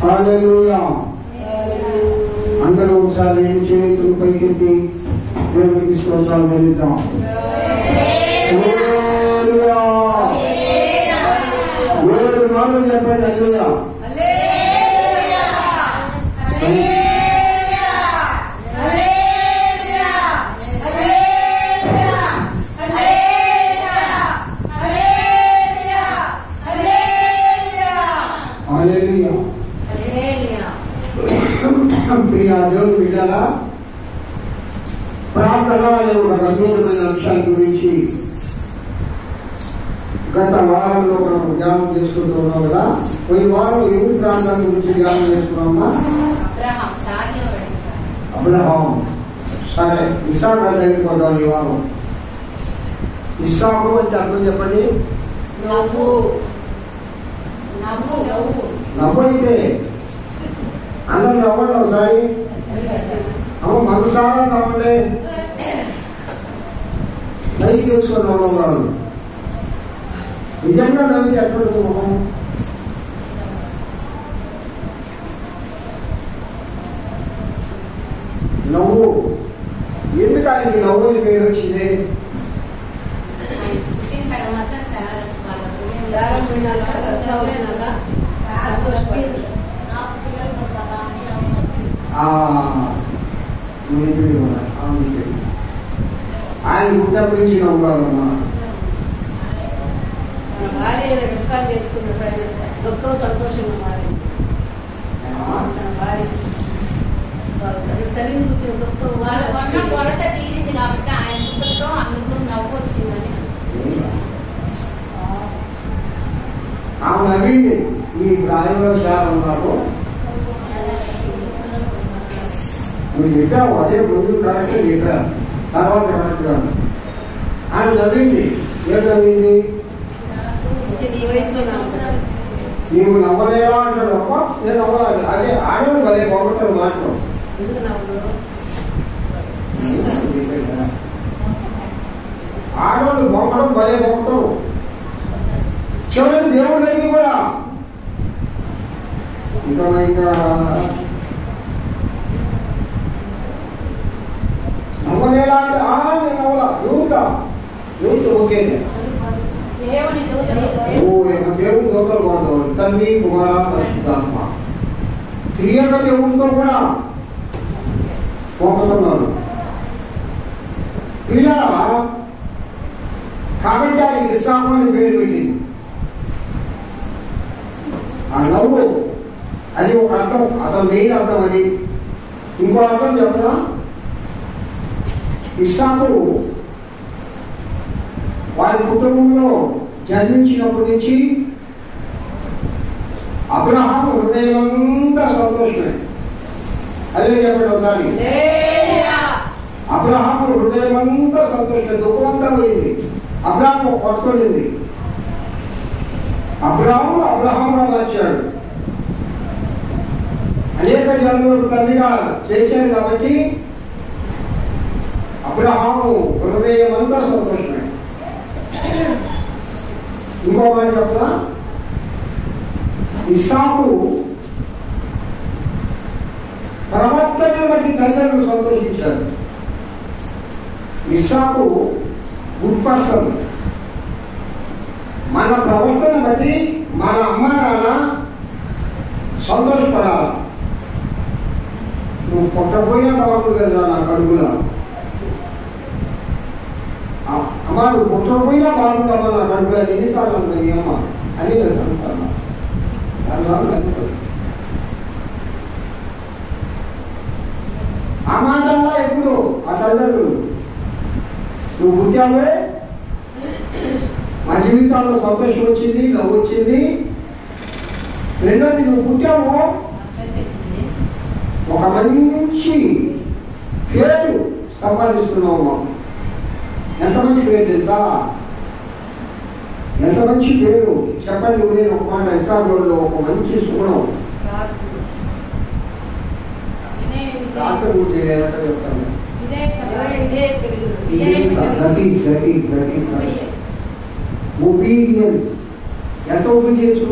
హల్లెలూయా. అందరూ ఒకసారి రెండు చేతులు పైకెత్తి దేవునికి స్తోత్రాలు చెల్లిద్దాం. హల్లెలూయా. 7 మార్లు చెప్పండి హల్లెలూయా. ప్రియ దేవుని బిడ్డలారా, ప్రార్థన అనే ఒక గంభీరమైన అంశాల గురించి గత వారంలో మనం ధ్యానం చేసుకుంటున్నాం కదా. పోయి వారం ఎవరి ప్రాంతాల గురించి ధ్యానం చేసుకున్నామా? అబ్రహాం. సరే, ఇస్సాకు దగ్గరికి పోదాం. ఈ వారం ఇస్సాకు అంటే అర్థం చెప్పండి. నవ్వు అయితే అందరూ నవ్వండి ఒకసారి. మనసారా నవ్వండి. లైక్ చేసుకొని నవ్వవారు నిజంగా నవ్వితే ఎక్కడ ముఖం? నవ్వు ఎందుకు ఆయనకి నవ్వుని పేరు వచ్చింది? ఆయన పుట్టినప్పటి నుంచి నవ్వుకోవాలమ్మా. ఆమె నవ్వింది. ఈ ప్రాయంలో చాలా ఉన్నారు. నువ్వు చెప్పావు అదే ముందు కరెక్ట్గా చెప్పాను, తర్వాత కరెక్ట్ కాదు. ఆయన నవ్వింది. ఏం నవ్వింది? నీవు నవ్వలేవా అంటాడు. అప్ప నేను నవ్వాలి. అదే ఆడవాళ్ళు భలే పొగతారు మాటలు. ఆడవాళ్ళు పొగడం భలే పొగతారు. చివరికి దేవుడి దగ్గర కూడా ఇంకా నవ్వలేలా అంటే నేను నవ్వలా. ఎవరితో ఓకే దేవుని దూతలు బాగుంటారు. తండ్రి, కుమార, పరిశుద్ధాత్మ త్రియక దేవుడితో కూడా పోతున్నారు పిల్లల. కాబట్టి ఆయనకి ఇస్సాకు అని పేరు పెట్టింది. ఆ నవ్వు అది ఒక అర్థం, అసలు మెయిన్ అర్థం అది. ఇంకో అర్థం చెప్పనా? ఇస్సాకు వారి కుటుంబంలో జన్మించినప్పటి నుంచి అబ్రహాము హృదయమంతా సంతోషమే. అదే చెప్పండి ఒకసారి. అబ్రహాము హృదయమంతా సంతోషమే. దుఃఖమంతా పోయింది. అబ్రహాము కొడుతుంది. అబ్రహాముగా మార్చాడు. అనేక జన్మలకు తండ్రిగా చేశాడు. కాబట్టి అబ్రహాము హృదయం అంతా సంతోషమే. ఇంకో మాట చెప్పనా? ఇస్సాకు ప్రవర్తనను బట్టి తల్లిదండ్రులు సంతోషించారు. ఇస్సాకు గుడ్ పర్సన్. మన ప్రవర్తన బట్టి మన అమ్మ నాన్న సంతోషపడాలి. నువ్వు పొట్టపోయినా కావాలి కదా నా కడుపులో. అమ్మా నువ్వు పుట్టకపోయినా బాగుంటామా నా కడుపులో. ఎన్నిసార్లు అంటారు ఈ అమ్మ అని సంస్థానం చాలాసార్లు అనుకుంటారు. ఆ మాటల్లా ఎప్పుడు ఆ తల్లిదండ్రులు నువ్వు పుట్టావే మా జీవితాల్లో సంతోషం వచ్చింది, నవ్వు వచ్చింది. రెండోది నువ్వు పుట్టావు ఒక మంచి పేరు సంపాదిస్తున్నావు. ఎంత మంచి పేరు తెలుసా? ఎంత మంచి పేరు చెప్పండి. నేను ఒక మాట ఇస్సాకులో ఒక మంచి సుగుణం చెప్తాను. ఒబీడియన్స్. ఎంత ఒబీడియన్స్?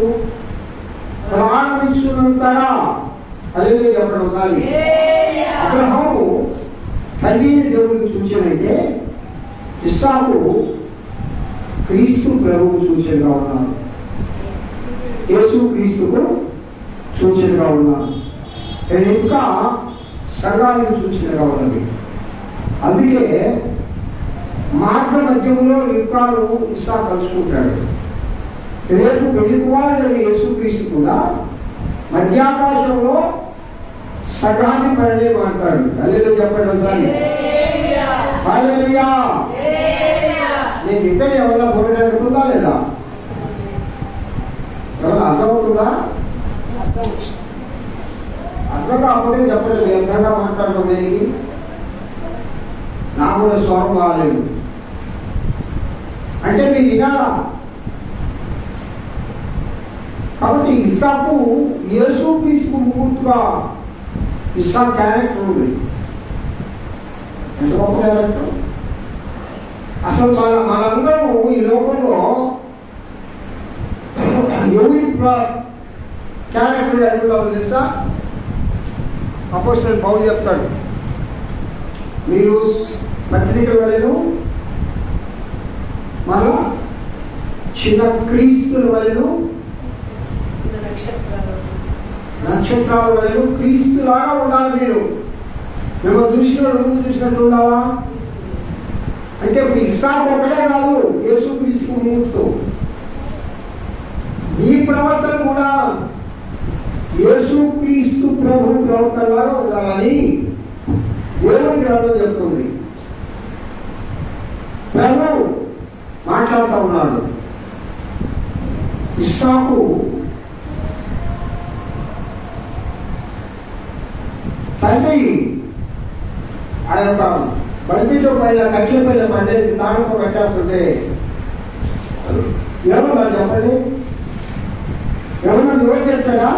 ప్రాణమిస్తున్నంతగా. హల్లెలూయా చెప్పండి ఒకసారి. అబ్రహాము తల్లిని దేవుడికి సూచనంటే ఇస్సాకు క్రీస్తు ప్రభువు సూచనగా ఉన్నారు. యేసు క్రీస్తుకు సూచనగా ఉన్నారు. నేను ఇంకా సంఘానికి సూచనగా ఉన్నది. అందుకే మార్గ మధ్యంలో రిబ్కాను ఇస్సాకు కలుసుకుంటాడు. రేపు పెళ్లి కుమారుడైన యేసుక్రీస్తు కూడా మధ్యాకాశంలో సగాన్ని పరడే మాట్లాడు. హల్లెలూయా చెప్పండి ఒకసారి. హల్లెలూయా. నేను చెప్పేది ఎవరన్నా బోధనవుతుందా లేదా? ఎవరన్నా అర్థమవుతుందా? అర్థం కాకపోతే చెప్పండి. ఎంతగా మాట్లాడటం దేనికి? నాకు కూడా స్వరం బాగాలేదు అంటే మీరు వినాలా? కాబట్టి ఇస్సాకు యేసుక్రీస్తుకు ముగ్గురుగా ఇస్సాకు క్యారెక్టర్ ఉంది. ఎంత గొప్ప క్యారెక్టర్! అసలు మనందరము ఈ లోకంలో ఎవరి క్యారెక్టర్ ఎదుగుతామో తెలుసా? అపోస్తలుడు పౌలు చెప్తాడు, మీరు పత్రిక వలెను మన చిన్న క్రీస్తుల వలెను నక్షత్రాల వలెను క్రీస్తులాగా ఉండాలి. మీరు మిమ్మల్ని చూసినట్టు ముందు చూసినట్టు ఉండాలా? అంటే ఇప్పుడు ఇస్సాకు ఒకటే కాదు, యేసుక్రీస్తుకు ముందుతో ఈ ప్రవర్తన కూడా యేసుక్రీస్తు ప్రభు ప్రవర్తనలాగా ఉండాలని దేవుడి గ్రంథం చెప్తుంది. ప్రభు మాట్లాడుతూ ఉన్నాడు. ఇస్సాకు తండ్రి ఆ యొక్క బలిపీఠం పైన కట్టెల పైన పండేసి తాళంతో కట్టేస్తుంటే ఏమన్నారు చెప్పండి? ఏమన్నా నోరు చేస్తాడా?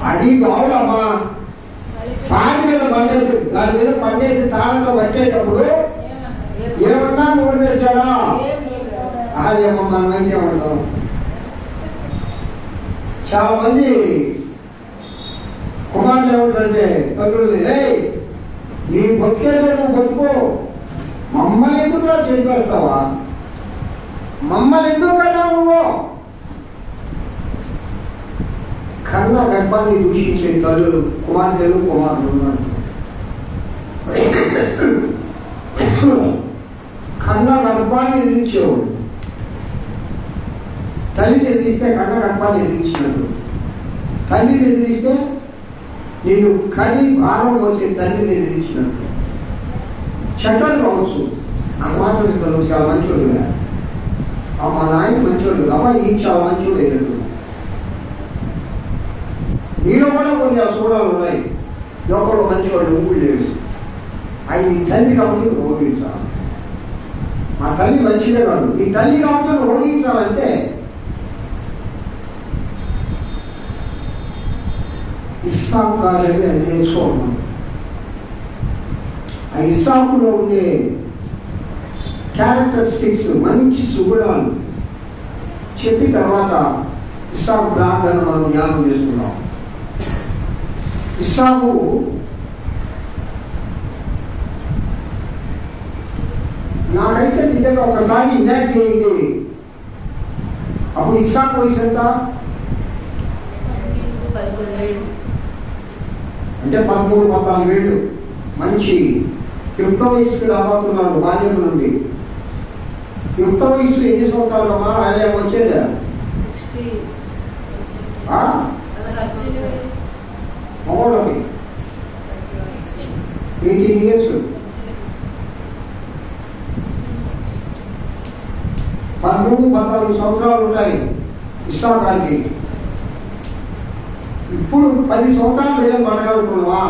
అది కావునమ్మా. పాడి మీద పండేసి దాని మీద పండేసి తాళంతో కట్టేటప్పుడు ఏమన్నా నోరు తెచ్చాడా? అదేమో మనం ఏమంటాం. చాలా మంది కుమారులు ఏమిటంటే తండ్రులు, నీ బతికేదో నువ్వు బతుకో, మమ్మల్ని ఎందుకు చెప్పేస్తావా? మమ్మల్ని ఎందుకు కన్నా నువ్వు? కన్న గర్భాన్ని దూషించే తల్లులు కుమార్తెలు కుమారులు ఉన్నారు. కన్న గర్భాన్ని ఎదిరించేవాడు. తల్లిని ఎదిరిస్తే కన్న గర్భాన్ని ఎదిరించినట్టు, తల్లిని ఎదిరిస్తే నిన్ను కని భారం వచ్చే తల్లిని ఎదిరించినట్టు. చెడ్డలు కావచ్చు, నాకు మాత్రం ఇస్తారు చాలా మంచోడుగా, మా నాయన మంచోడు, అమ్మ ఈ చాలా మంచోడు అయినట్టు. నీలో కూడా కొన్ని అసూడాలు ఉన్నాయి. ఒకడు మంచివాడు ఊళ్ళు లేదు. అవి నీ తల్లి కాబట్టి నువ్వు ఓడించాలి. మా తల్లి మంచిదే కాదు, నీ తల్లి కాబట్టి నువ్వు ఓడించాలంటే ఇస్సాకు కాదని అది నేర్చుకోవడం. ఆ ఇస్సాకులో ఉండే క్యారెక్టరిస్టిక్స్, మంచి సుగుణాలు చెప్పిన తర్వాత ఇస్సాకు ప్రార్థన మనం జ్ఞానం చేసుకున్నాం. ఇస్సాకు నాకైతే నిజంగా ఒకసారి ఇన్యాక్ చేయండి. అప్పుడు ఇస్సాకు వయసు ఎంత అంటే 13-14 ఏళ్ళు. మంచి యుక్త వయసుకి రాబోతున్నాడు బాల్యం నుండి. యుక్త వయసు ఎన్ని సంవత్సరాలమ్మా? ఆయన వచ్చేదా? 18 years. 13-14 సంవత్సరాలు ఉంటాయి ఇస్సాకానికి. ఇప్పుడు 10 సంవత్సరాలు వెళ్ళి మాట్లాడుకున్నావా?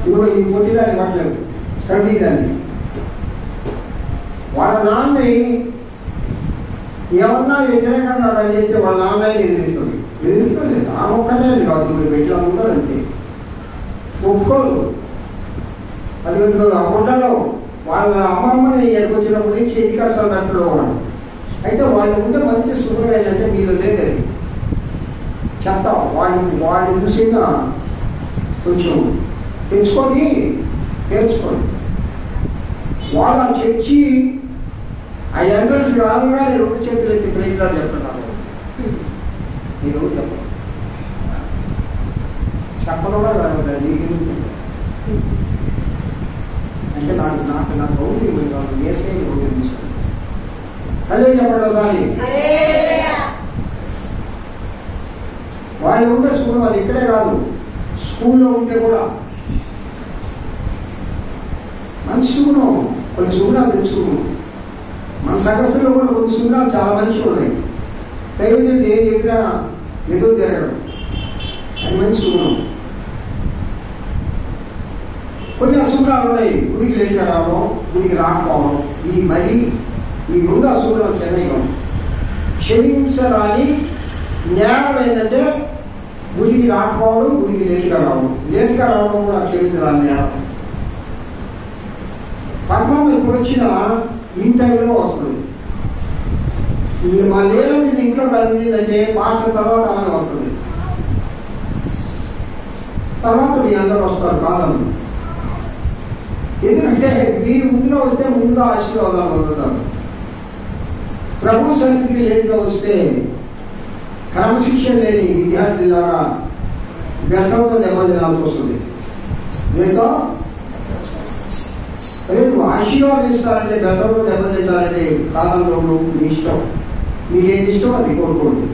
ఇదిగో ఈ పొట్టిదాన్ని పట్టలేదు, కడ్డీదాన్ని. వాళ్ళ నాన్నని ఏమన్నా వ్యతిరేకంగా కానీ చేస్తే వాళ్ళ నాన్నని ఎదిరిస్తుంది. ఎదిరిస్తలేదు. ఆ ఒక్కనే కాదు, మీరు పెట్టి అందరూ అంతే ఒప్పుకోరు. అది ఆ గుడ్డలో వాళ్ళ అమ్మమ్మని ఎక్కడికొచ్చినప్పుడు నుంచి ఎన్ని కష్టాలు పెట్టడం వాడు. అయితే వాళ్ళు ఉంటే మంచి శుభ్రం ఏంటంటే మీరు లేదని చెప్తాం. వాడిని చూసినా కొంచెం తెచ్చుకొని నేర్చుకోండి. వాళ్ళు ఆ చర్చి ఆ ఎంట్రన్స్ రాగానే 2 చేతులు ఎత్తి ప్రేజాలు చెప్తున్నారు. మీరు చెప్పండి, చెప్పడం కూడా జరుగుతుంది. నీకెందుకు అంటే నా గౌరవం కాదు, ఏసే గౌరవం తీసుకోండి. అదే చెప్పండి ఒకసారి. వాళ్ళు ఉంటే స్కూల్, అది ఇక్కడే కాదు, స్కూల్లో ఉంటే కూడా మంచి సుగుణం, కొన్ని సుగుణాలు తెచ్చుకున్నాం. మన సంఘస్థుల్లో కూడా కొన్ని సుగుణాలు చాలా మంచిగా ఉన్నాయి. దైవజనుడు ఏం చెప్పినా ఎదురు తిరగడం, అది మంచి సుగుణం. కొన్ని అశుభ్రాలు ఉన్నాయి, గుడికి లేక రావడం, గుడికి రాకపోవడం, ఈ 2 అశుభ్రాలు చెన్నైలో క్షమించరాని జ్ఞానం ఏంటంటే గుడికి రాకపోవడం, గుడికి లేటుగా రావడం కూడా క్షమించరాని జ్ఞానం. పద్మం ఇప్పుడు వచ్చినా ఇన్ టైంలో వస్తుంది. మా లేదని ఇంట్లో కలిగిందంటే పాట తర్వాత ఆమె వస్తుంది, తర్వాత మీ అందరూ వస్తారు కాలం. ఎందుకంటే మీరు ముందుగా వస్తే ముందుగా ఆశీర్వాదాలు పొందుతారు. ప్రభు సన్నిధికి లేట్గా వస్తే క్రమశిక్షణ లేని విద్యార్థులాగా వ్యర్థంతో దెబ్బతినాల్సి వస్తుంది. దీంతో రేపు ఆశీర్వాదం ఇస్తారంటే గతంలో దెబ్బతింటారంటే కాలంలో మీ ఇష్టం, మీకు ఏది ఇష్టం అది కోరుకోండి.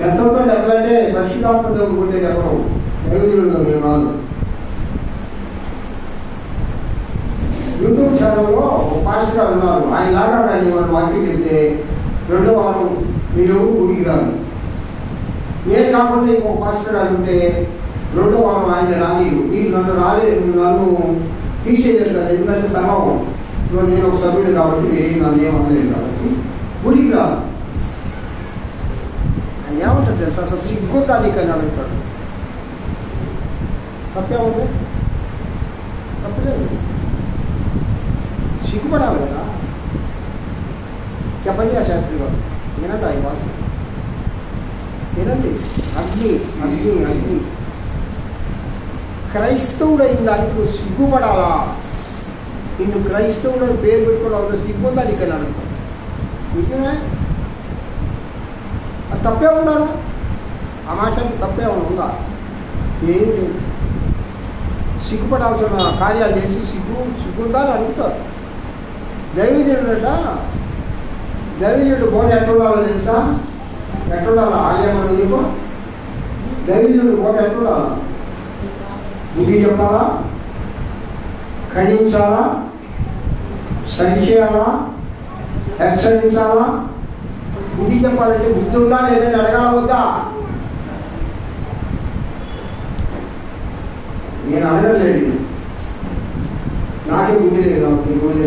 గతంతో దెబ్బలంటే పరిశుద్ధాత్మ దెబ్బకుంటే దెబ్బడం దైవజనుడు మేము కాదు. యూట్యూబ్ ఛానల్లో ఒక పాస్టర్ గారు ఉన్నారు, ఆయన లాగా కానీ మనం వాక్యం చెప్తే 2వ వారం మీరు గుడికి రాదు. నేను కాకుండా ఇంకొక పాస్టర్ గారు ఉంటే 2వ వారం ఆయన రాలేదు. మీరు నన్ను తీసేయలేదు కదా, ఎందుకంటే సమూహం నేను ఒక సభ్యుడు కాబట్టి నన్ను ఏమనలేదు కాబట్టి గుడికి రాదు. ఆయన ఏమంటాడు తెలుసా, అసలు సిగ్గుతా నీకు అని అడుగుతాడు. తప్పే ఉంది, తప్పలేదు, సిగ్గుపడాలి కదా. చెప్పండి ఆ శాస్త్రి గారు, వినండి ఆయన వాళ్ళు, వినండి. అగ్ని క్రైస్తవుడు అయిన దానికి నువ్వు సిగ్గుపడాలా? నిన్ను క్రైస్తవుడు అని పేరు పెట్టుకోవడం సిగ్గుందా నీకు అని అడుగుతాడు. నిజమే, అది తప్పే ఉందా? ఆ మాట తప్పే ఉందా? ఏం లేదు. సిగ్గుపడాల్సిన కార్యాలు చేసి సిగ్గుందా అని అడుగుతాడు. దైవజనుడు బోధ ఎట్టుండాలో తెలుసా? ఎట్టుండాలా? ఆలయమని నీకు దైవజనుడు బోధ ఎట్టుండాలా? బుద్ధి చెప్పాలా, ఖండించాలా, సరిచేయాలా, హెచ్చరించాలా. బుద్ధి చెప్పాలంటే బుద్ధి ఉందా లేదని అడగాల వద్దా? నేను అడగలేండి, నాకే బుద్ధి లేదు కాబట్టి రోజు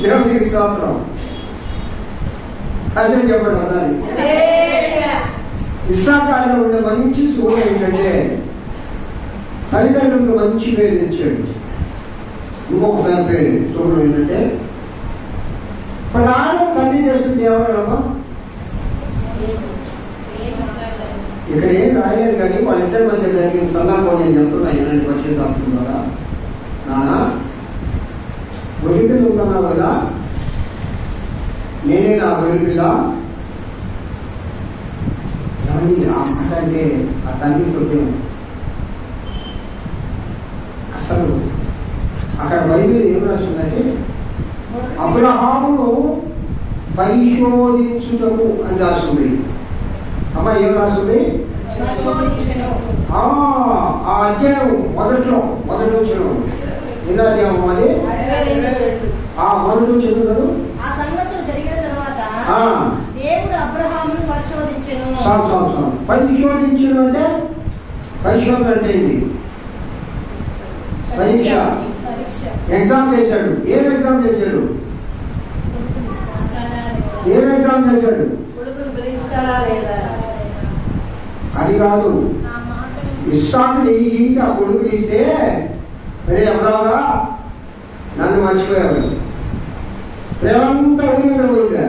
దేవుడికి స్తోత్రం. అదే చెప్పండి ఒకసారి. ఇస్సాకారులో ఉండే మంచి సుఖం ఏంటంటే తల్లిదండ్రులకు మంచి పేరు తెచ్చాడు. ఇంకొకసారి పేరు సుఖం ఏంటంటే ప్రాణం తల్లి చేస్తుంది ఎవరమ్మా? ఇక్కడ ఏం రాయలేదు కానీ వాళ్ళిద్దరి మధ్య జరిగిన సందర్భం నేను చెప్తున్నా. ఎలాంటి పరిస్థితి అవుతుందా? నానా గొరిపిల్ల ఉంటున్నావు కదా, నేనే నా గొరిపిల్ల. ఏమండి ఆ మాట అంటే ఆ తల్లి హృదయం అసలు అక్కడ బైబిల్ ఏం రాస్తుందంటే అబ్రహామును పరిశోధించుటకు అని రాస్తుంది. అమ్మ ఏం రాస్తుంది? ఆ అధ్యాయం మొదట్లో వచ్చిన ఎన్నో అధ్యాయం అది? ఆ మొదటి చెప్తున్నారు. ఆ సంగతులు జరిగిన తర్వాత దేవుడు అబ్రహామును పరిశోధించెను. పరిశోధించను అంటే పరిశోధన అంటే ఏంటి? పరీక్ష, ఎగ్జామ్ చేశాడు. ఏం ఎగ్జామ్ చేశాడు? అది కాదు. ఇస్సాకుని ఆ కొడుకుని ఇస్తే అరే అబ్రాహ్మణా నన్ను మర్చిపోయారు. ప్రేమంతా ఊరి మీద పోయిందా?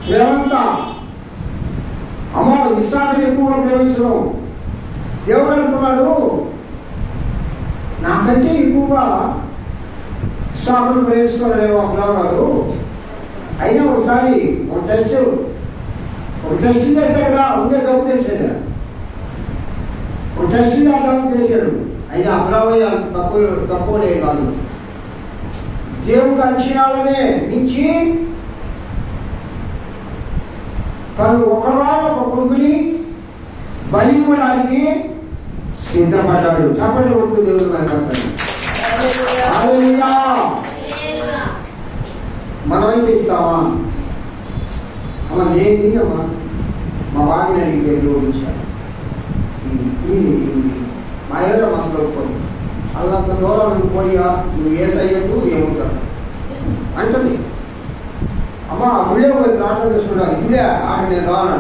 ప్రేమంతా అమ్మో ఇస్సాకుని ఎక్కువగా ప్రేమించడం. దేవుడు అనుకున్నాడు నాకంటే ఎక్కువగా ఇస్సాకును ప్రేమిస్తున్నాడేమో అబ్రాహాము గారు. అయినా ఒకసారి ఒక టెస్ట్ చేస్తే కదా ఉండే డబ్బు తెచ్చేదా, ఒక టెస్ట్ చేద్దామని చేశాడు. అయినా అబ్రాహాము అంత తక్కువనే కాదు. దేవుడు అంచనాలనే మించి తను ఒకవారొక కొడుకుని బలి ఇవ్వడానికి సిద్ధపడ్డాడు. చప్పట్లు కొడుతూ దేవుడు మనమైతే ఇస్తామా? అమ్మ నేను తినమ్మా, మా బాబుని అడిగితే దేవుడు ఇచ్చాడు. మా ఎవరో మనసులో పోయి అల్లంత దూరం నువ్వు పోయా, నువ్వు ఏ సయ్యద్దు ఏముంటావు అంటుంది. అమ్మ గుళ్ళే పోయి ప్రార్థన చేసుకుంటాను, గుళ్ళే ఆడ నేను రాను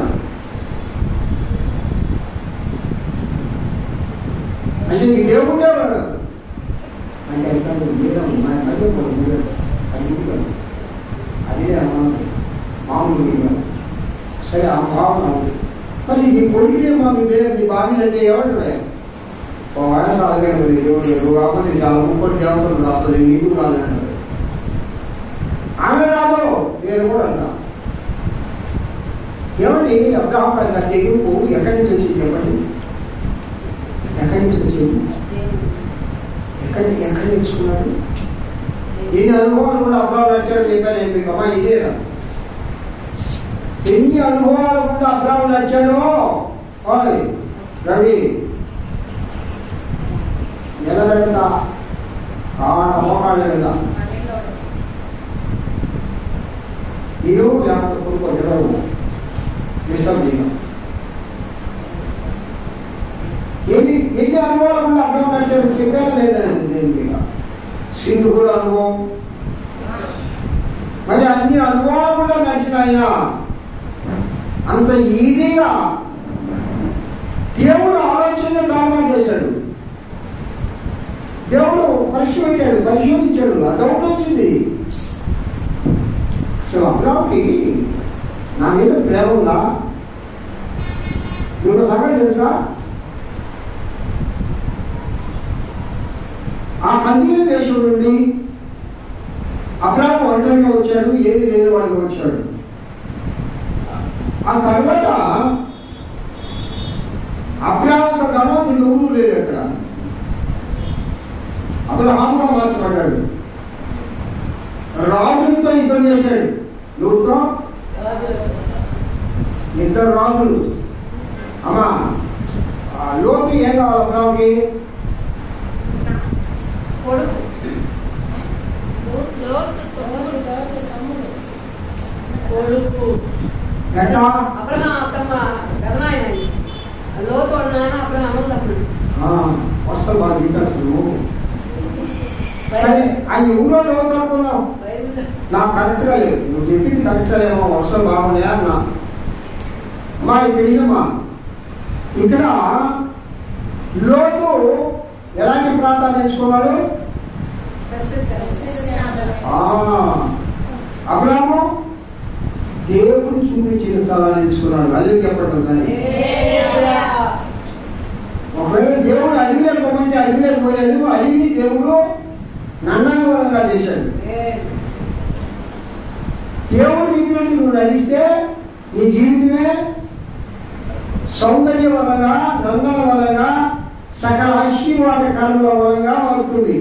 అంటే నీ దేవుడే అంటే అదే మామూలు. సరే ఆ భావన మరి నీ కొడుకునే మాకు నీ బావిని అంటే ఏమంటున్నాయి? ఒక వయసు ఆగలేదు దేవుడు కాకపోతే చాలా ముప్పటి దేవతలు రాస్తుంది, నీకు రాదంటారు. ఆమె రాదు, నేను కూడా అంటా. ఏమండి అబ్రాహాము గారికి ఆ తెగింపు ఎక్కడి నుంచి వచ్చింది చెప్పండి? ఎక్కడి నుంచి వచ్చింది? ఎక్కడ నేర్చుకున్నాడు? ఎన్ని అనుభవాలు కూడా అబ్రాహాము నడిచాడో చెప్పాను నేను మీకు. అమ్మా ఇదేనా ఎన్ని అనుభవాలు కూడా అబ్రాహాము నడిచాడో రవి నిలబెడతా కావాల మోకాళ్ళు కదా మీరు లేకపోతే కొడుకో నిలబడు డిస్టర్బ్ చేయడం. ఎన్ని అనుభవాలు కూడా అబ్రాహాము నడిచాడో చెప్పారా లేదండి? దేనికి సింధువుల అనుభవం, మరి అన్ని అనుభవాలు కూడా నడిచిన ఆయన అంత ఈజీగా దేవుడు ఆలోచన కారణం చేశాడు. దేవుడు పరీక్ష పెట్టాడు, పరిశోధించాడు. ఆ డౌట్ వచ్చింది. సో అబ్రాహాముకి నా మీద ప్రేమ ఉందా? మీకు సంగతి తెలుసా? ఆ కల్దీయుల దేశం నుండి అబ్రాహాము ఒంటరిగా వచ్చాడు, ఏది లేని వాడిగా వచ్చాడు. ఆ తర్వాత అబ్రాహాము ధనవంతుడు ఎవరూ లేరు అక్కడ. అబ్రాహాముగా మార్చబడ్డాడు. రాజులతో యుద్ధం చేశాడు. ఎవరితో? ఇద్దరు రాజులు. అమ్మా లోతు ఏం కావాలి అబ్రాహాముకి? ఎట్లా? వస్తాం బాగా చెప్పేస్తున్నావు. సరే ఆయన ఊరో లోతు అనుకున్నాం. నాకు కరెక్ట్గా లేదు, నువ్వు చెప్పింది కరెక్ట్గా లేమో, వర్షం బాగున్నాయా అన్నా. అమ్మా ఇక్కడ ఇదమ్మా, ఇక్కడ లోతు ఎలాంటి ప్రాంతాన్ని ఎంచుకున్నాడు? అబ్రాహాము దేవుడు చూపించిన స్థలాన్ని ఎంచుకున్నాడు. అదే చెప్పడం సరే. ఒకవేళ దేవుడు అడవిలోకి పోమంటే అడవిలోకి పోయాడు. అడవిని దేవుడు నందనవనంగా చేశాడు. దేవుడు చెప్పినట్టు నువ్వు నడిస్తే నీ జీవితమే సౌందర్య వలన, నందన వలన, సకల ఆశీర్వాదకరముల వలన అవుతుంది.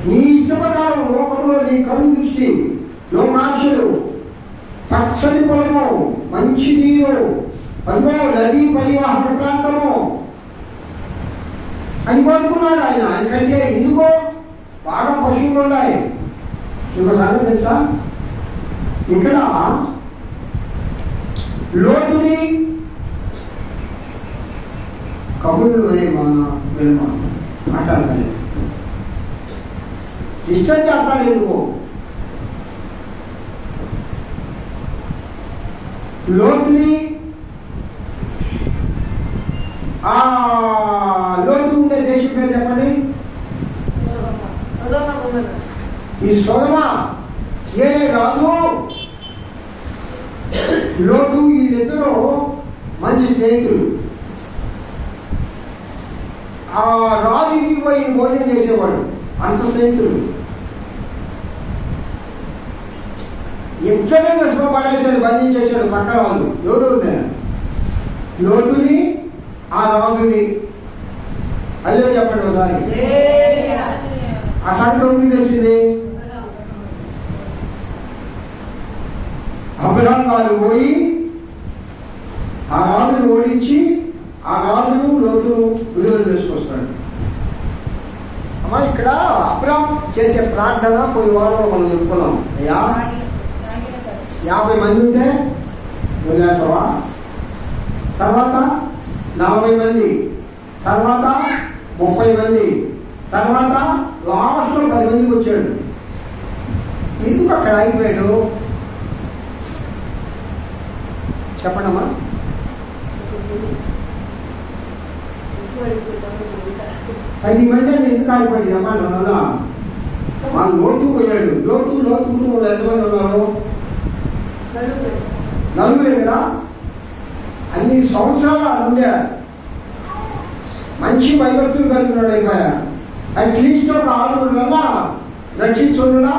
నీ ఇష్ట ప్రకారం లోకంలో నీ కను దృష్టి, లోకాశలు, పచ్చని పొలము, మంచి నీరు, అదిగో నదీ పరివాహక ప్రాంతము అని కోరుకున్నాడు ఆయన. ఆయనకంటే ఎందుకో బాగా పశువులు ఉన్నాయి. ఇంకో సంగతి తెలుసా? ఇక్కడ లోతుని కబుర్లు అనే మాట్లాడలేదు. ఇష్టం చేస్తాను ఎందుకో. లోతుని ఆ లోతు ఉండే దేశం పేరు చెప్పండి. సోదమా ఏ రాదు లోతు వీళ్ళిద్దరూ మంచి స్నేహితులు. ఆ రాజు ఇంటికి పోయి భోజనం చేసేవాడు, అంత స్నేహితులు. ఇద్దరే దశమ పడేశాడు, బంధించేశాడు పక్కన వాళ్ళు. ఎవరు? లోతుని ఆ రాజుని. అల్లే చెప్పండి ఒకసారి. ఆ సంగతి మీకు తెలిసింది. అబ్రహాము గారు పోయి ఆ రాజును ఓడించి ఆ రాజును లోతును విడుదల చేసుకొస్తాడు. అమ్మా ఇక్కడ అబ్రహాము చేసే ప్రార్థన పోయిన వారంలో మనం చెప్పుకున్నాం. అయ్యా 50 మంది ఉంటే వదిలేస్తావా, తర్వాత 40 మంది, తర్వాత 30 మంది, తర్వాత లాస్ట్లో 10 మందికి వచ్చాడు. ఎందుకు అక్కడ ఆగిపోయాడు చెప్పండమ్మా. 10 మంది అని ఎందుకు ఆగిపోయింది అమ్మా? వల్ల వాళ్ళు లోతు పోయాడు. లోతు కుటుంబంలో ఎంతమంది ఉన్నారు? 4 కదా. అన్ని సంవత్సరాలు ఉండే మంచి భయభక్తులు కలిగినాడు. అయిపోయా అట్లీస్ట్ ఒక 6 వల్ల రక్షించుడా.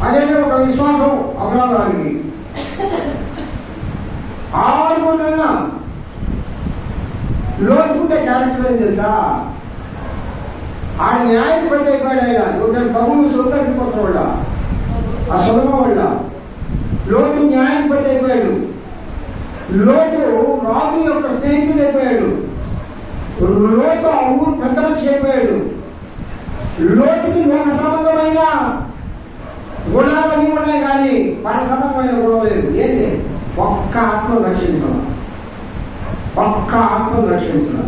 అదే ఒక విశ్వాసం అబ్రహాము గారికి. 6 నెలల లోతుకుంటే క్యారెక్టర్ ఏం తెలుసా? ఆయన న్యాయపతి అయిపోయాడు. ఆయన ఒక కవులు సోదరిపోతాం వాళ్ళ ఆ సులభ వాళ్ళ. లోటు న్యాయపతి అయిపోయాడు. లోటు రాజు యొక్క స్నేహితుడు అయిపోయాడు. లోటు ఆ ఊరు పెద్ద మనిషి అయిపోయాడు. లోతుకి లోక సంబంధమైన గుణాలన్నీ ఉన్నాయి కానీ పర సంబంధమైన గుణం లేదు. ఏంటి? ఒక్క ఆత్మను రక్షించడం, ఒక్క ఆత్మను రక్షించడం.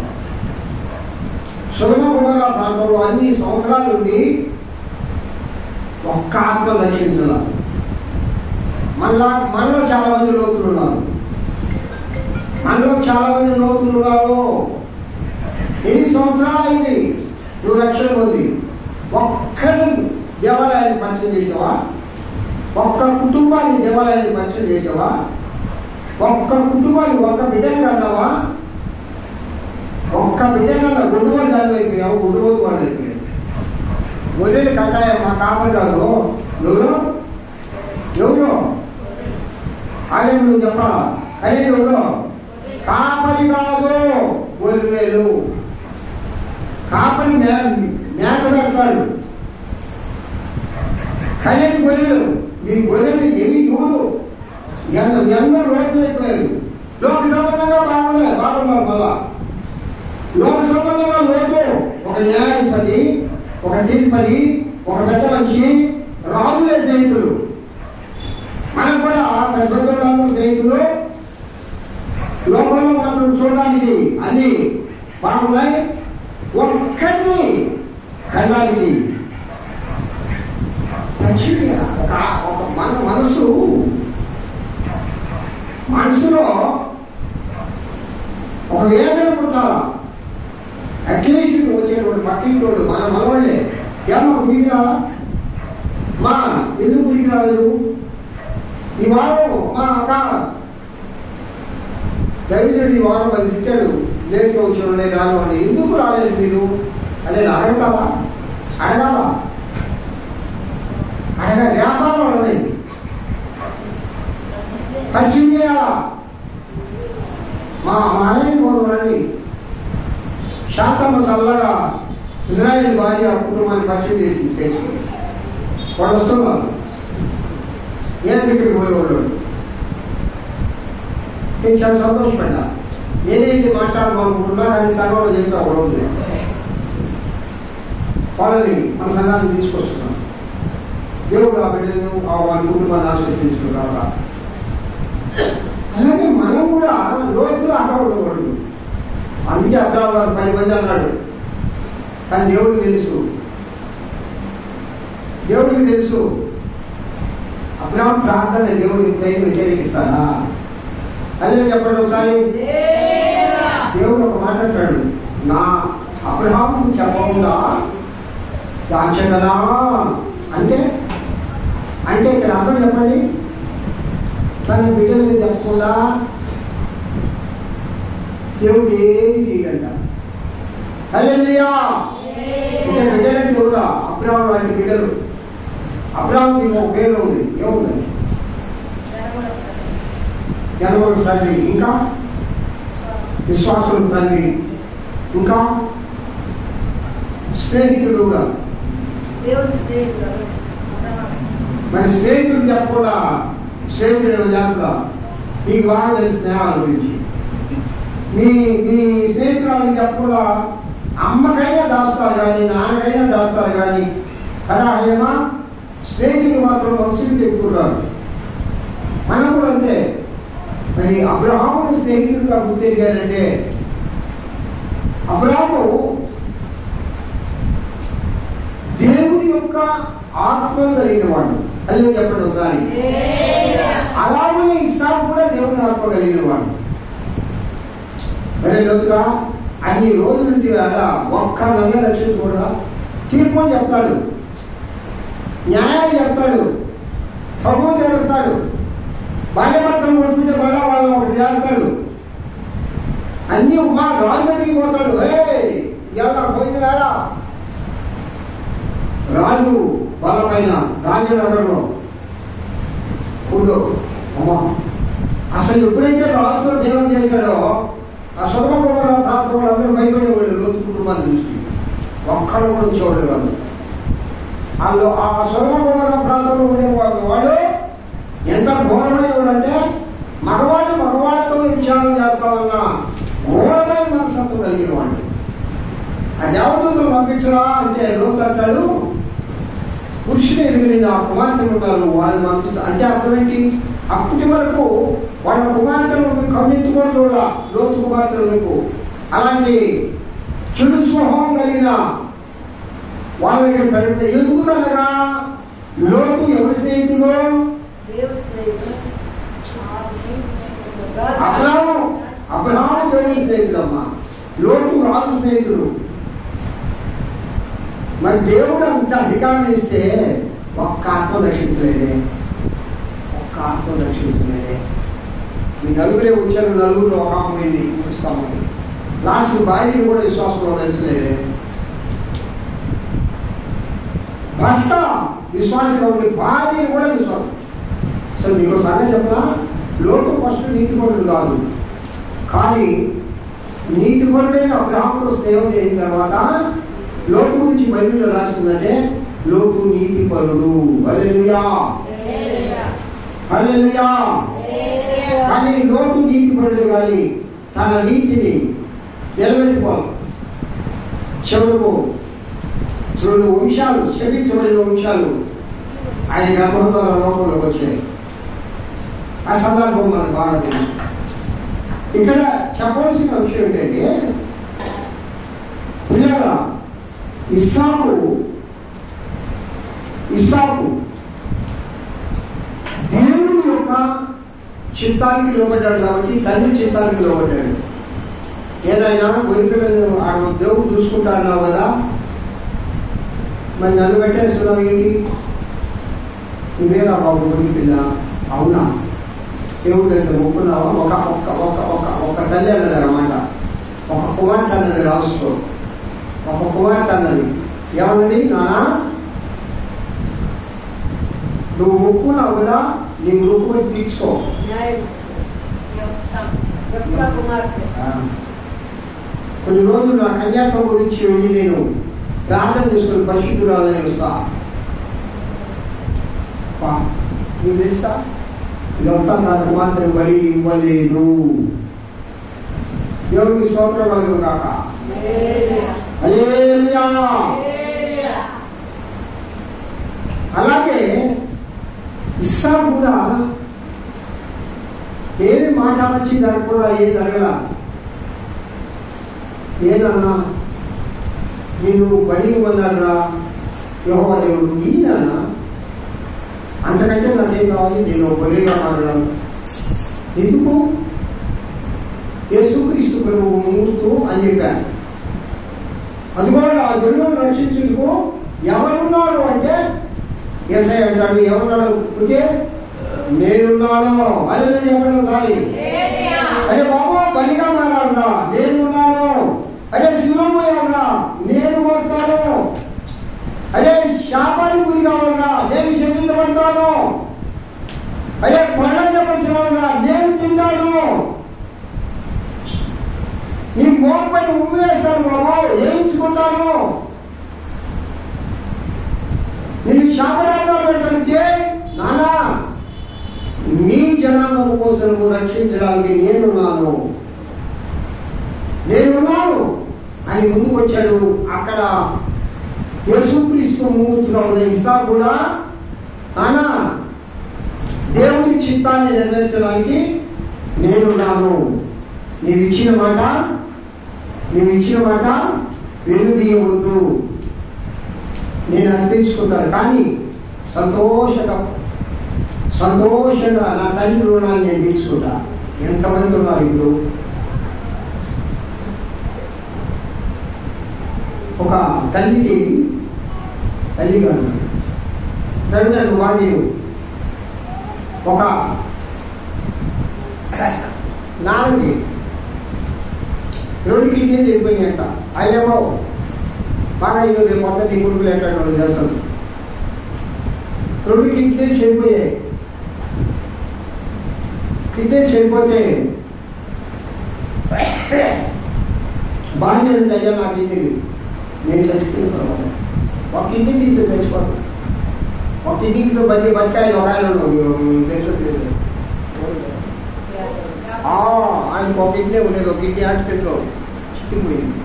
సొదొమ గొమొర్రా ప్రాంతంలో అన్ని సంవత్సరాలు ఉండి ఒక్క ఆత్మను రక్షించడం. మనలో చాలా మంది లోతులు ఉన్నారు. మనలో చాలా మంది లోతులు ఉన్నారు. ఎన్ని సంవత్సరాలు అయింది నువ్వు రక్షణ పొంది? ఒక్కరు దేవాలయాన్ని పరిచయం చేసావా? ఒక్క కుటుంబాన్ని దేవాలయాన్ని పరిచయం చేసావా? ఒక్క కుటుంబాన్ని ఒక్క బిడ్డని కన్నావా? ఒక్క బిడ్డ కన్నా గుడ్డుబోతు దాని అయిపోయావు. గుడ్డుబోతు వాళ్ళు అయిపోయావు. వదిలి కట్టాయ మా కాపరి కాదు. ఎవరు అదే నువ్వు చెప్పాలా? అదే ఎవరు? కాపరి కాదు, గొర్రెలు. కాపరి మేత పెడతాడు. కళ్యాణి గొర్రెలు. మీ గొర్రెలు ఏమి ఎవరు? ఎందరూ లోతులు అయిపోయారు. లోక సంబంధంగా బాగున్నారు. మళ్ళా లోక సంబంధంగా లోటు ఒక న్యాయాధిపతి, ఒక తిరుపతి, ఒక పెద్ద మనిషి, రాజులే స్నేహితులు. మనకు కూడా పెద్ద స్నేహితులు. లోకంలో మాత్రం చూడడానికి అన్ని బాగున్నాయి. ఒక్కరిని కళ్ళానికి ఒక మన మనసులో ఒక వేదన పుట్టాల. అట్లీస్ట్ వచ్చేటువంటి పక్కింటోడు మన మనవాళ్ళే. ఏమో గుడికి రాలా? మా ఎందుకు గుడికి రాలేదు? ఈ వారం మా అక్క దైవజుడు ఈ వారం అది తిట్టాడు, లేట్గా వచ్చిన రాను అని. ఎందుకు రాలేదు మీరు అని అడగతావా? అడగాల. వ్యాపారం అడగలేదు, పరిచయం చేయాలా? మా అన్నయ్య పోదండి. శాంతమ్మ చల్లగా ఇజ్రాయేల్ భార్య కుటుంబాన్ని పరిచయం చేసుకుంది. వాడు వస్తున్నారు. ఏం ఇక్కడికి పోయేవాళ్ళు. నేను చాలా సంతోషపడ్డా. నేనేంటి మాట్లాడమనుకుంటున్నా కానీ సగంలో చెప్పి ఒక రోజు వాళ్ళని మన సంఘానికి తీసుకొస్తున్నాను. దేవుడు ఆ బిడ్డను వాళ్ళ కుటుంబాన్ని ఆశీర్వదించుకున్నాక అలాగే మనం కూడా లోతులు అక్కడు. అందుకే అబ్రహాము గారు 10 మంది అన్నాడు. కానీ దేవుడికి తెలుసు అబ్రహాము ప్రార్థన దేవుడు ఎప్పుడైనా వ్యతిరేకిస్తాడా? అదే చెప్పండి ఒకసారి. దేవుడు ఒక మాట అంటాడు, నా అబ్రహాము చెప్పకుండా దాచగలా అంటే అంటే ఇక్కడ అర్థం చెప్పండి. తన బిడ్డలకు చెప్పకుండా దేవుడు ఏది చేయగలట. హల్లెలూయా. అంటే బిడ్డలంటే ఎవరా? అబ్రాహాము లాంటి బిడ్డలు. అబ్రాహాముకి ఒక పేరు ఉంది. ఏముంది? జనముల తండ్రి, ఇంకా విశ్వాసుల తండ్రి, ఇంకా స్నేహితుడుగా. మరి స్నేహితుడు చెప్పకుండా స్నేహితుడు చేస్తా. మీకు బాగా తెలిసిన స్నేహాల గురించి మీ స్నేహితురాలకు చెప్పకుండా అమ్మకైనా దాస్తారు కానీ నాన్నకైనా దాస్తారు కానీ కదా. ఏమా స్నేహితులు మాత్రం మనసుకి చెప్పుకుంటారు. మనం కూడా అంతే. మరి అబ్రహామును స్నేహితుడిగా గుర్తించారంటే అబ్రహాము దేవుని యొక్క ఆత్మను కలిగిన వాడు. అల్లే చెప్పండి ఒకసారి. అలాగే ఇస్సాకు కూడా దేవుని ఆత్మ కలిగిన వాడు. మరి లోతుగా అన్ని రోజుల నుండి వేళ ఒక్క నెల రక్షించకూడదా? తీర్పులు చెప్తాడు, న్యాయాలు చెప్తాడు, తగులు చేస్తాడు. భార్యభర్తలు కొడుతుంటే మళ్ళా వాళ్ళు ఒకటి చేస్తాడు. అన్ని మా రాజు దగ్గరికి పోతాడు. ఇలా పోయిన వేళ రాజు బలమైన రాజనగరంలో కూడు అమ్మా. అసలు ఎప్పుడైతే రాజుతో దేవం చేశాడో ఆ సొదమ గొమొర్రా ప్రాంతం వాళ్ళందరూ భయపడేవాళ్ళు. లోతు కుటుంబాన్ని చూసి ఒక్కడు కూడా వచ్చేవాళ్ళు కాదు. వాళ్ళు ఆ సొదమ గొమొర్రా ప్రాంతంలో ఉండేవాళ్ళు ఎంత ఘోరమైన వాడంటే మగవాళ్ళతో విచారణ చేస్తామన్నా ఘోరమైన మనస్తత్వం కలిగిన వాళ్ళు. ఆ దేవదూతలు పంపించరా అంటే లోతు అంటాడు, పురుషుని ఎదుగుని నా కుమార్తెలు ఉన్నారు వాళ్ళని పంపిస్తా. అంటే అర్థం ఏంటి? అప్పటి వరకు వాళ్ళ కుమార్తెలు కన్నెత్తుకొని చూడ లోతు కుమార్తెల వైపు. అలాంటి చెడు స్వభావం కలిగిన వాళ్ళ దగ్గర పెడితే ఎందుకనగా లోతు ఎవరి స్నేహితుడు? అబ్రహాము దేవుని స్నేహితుడమ్మా, లోతు రాజు స్నేహితుడు. మరి దేవుడు అంత అధికారం ఇస్తే ఒక్క ఆత్మ రక్షించలేదే, ఒక్క ఆత్మ రక్షించలేదే. మీ నలుగురే వచ్చారు, నలుగురు ఒక పోయింది పుస్తకం. లాస్ట్ భార్యని కూడా విశ్వాసంలో పెంచలేదే. భర్త విశ్వాసంగా ఉండి భార్యని కూడా విశ్వాసం. అసలు మీకు సంగతి చెప్పనా? లోతు ఫస్ట్ నీతిపరుడు కాదు, కానీ నీతిపరుడైన అబ్రహాముతో స్నేహం చేసిన తర్వాత లోతు గురించి బైబిల్లో రాసిందంటే లోతు నీతిపరుడు. హల్లెలూయా, హల్లెలూయా. కానీ లోతు నీతిపరుడు కానీ తన నీతిని నిలబెట్టుకోవాలి. చివరకు 2 వంశాలు, శపించబడిన వంశాలు ఆయన గర్భం ద్వారా లోకంలోకి వచ్చాయి. ఆ సందర్భం మనకు బాగా తెలుసు. ఇక్కడ చెప్పవలసిన విషయం ఏంటంటే పిల్లల ఇస్సాకు దేవుని యొక్క చిత్తానికి లోబడ్డాడు కాబట్టి తండ్రి చిత్తానికి లోబడ్డాడు. ఏదైనా గొర్రెపిల్లను దేవుడు చూసుకుంటా అన్నావు కదా, మరి నన్ను పెట్టేస్తున్నావు ఏంటి? నువ్వేరా బాబు గొర్రెపిల్ల? అవునా? దేవుడి దగ్గర మొక్కున్నావా? ఒక తల్లి అన్నది అన్నమాట. ఒక కుమార్తె అన్నది రాసుకో. ఒక కుమార్తె అన్నది ఏమన్నది? నానా నువ్వు మొక్కున్నావు కదా, నీ మొక్కుని తీర్చుకో. కొన్ని రోజులు నా కన్యాత్వం గురించి వెళ్ళి నేను ప్రార్థన చేసుకుని పరిశుద్ధురాలని వస్తా. నీకు తెలుసా ఇదంతా నా కుమార్తెను బలి ఇవ్వలేదు. దేవుడికి స్తోత్రం కలుగును గాక. హల్లెలూయా. అలాగే ఇస్సాకు కూడా ఏమి మాట వచ్చి జరగకుండా ఏం జరగల. ఏదన్నా నిన్ను బలి ఇవ్వన్నాడురా యెహోవా దేవుడు. ఈయన అంతకంటే నాకేం కావాలి, నేను బలిగా మాట్లాడాను. ఎందుకు? యేసుక్రీస్తు ప్రభువు మూర్తు అని చెప్పాను. అందువల్ల ఆ జనులను రక్షించేందుకు ఎవరున్నారు అంటే యేసయ్య అంటాడు, ఎవరున్నాడు అంటే నేనున్నాను. అది ఎవరు సారి అరే బాబు బలిగా మారాలన్నా నేనున్నాను. అరే శివం పోయాలన్నా నేను వస్తాను. అరే శాపానికి గురి కావాలన్నా నేను శిక్షించబడతాను. అరే పండుగ చెప్పాలన్నా నేను తింటాను. నీ మోపై ఉమ్మి వేస్తాను బాబు, వేయించుకుంటాను. నేను శాపడార్థాలు పెడతాను చేయి నానా. నీ జనాంగం కోసం రక్షించడానికి నేనున్నాను అని ముందుకు వచ్చాడు. అక్కడ యేసుక్రీస్తు మూర్తిగా ఉన్న ఇస్సాకు కూడా నానా దేవుని చిత్తాన్ని నెరవేర్చడానికి నేనున్నాను. నీవు ఇచ్చిన మాట వెనుదీయవద్దు, నేను అనిపించుకుంటాను. కానీ సంతోషంగా నా తల్లి రుణాన్ని నేను తీర్చుకుంటా. ఎంతమంది ఉన్నారు ఇప్పుడు? ఒక తల్లి కాదు నన్ను వాదిను ఒక నాన్నకి 2 కిడ్నీలు చెడిపోయినాయంట. అయ్యేమో బాగా ఈరోజు మొత్తం నీ కొడుకులు ఎట్టాడు చేస్తాను. 2 కిడ్నీలు చెడిపోయాయి. కిడ్నీ చెడిపోతే బాగా అయ్యా నా కిడ్నీలు నేను చచ్చిపోయిన తర్వాత ఒక కిడ్నీ తీసుకొని చచ్చిపోతాను. ఒక కిడ్నీతో బతికాయలు ఒక ఆయన ఆయన ఒక కిడ్నీ ఉండేది. ఒక కిడ్నీ హాస్పిటల్లో చిక్కిపోయింది,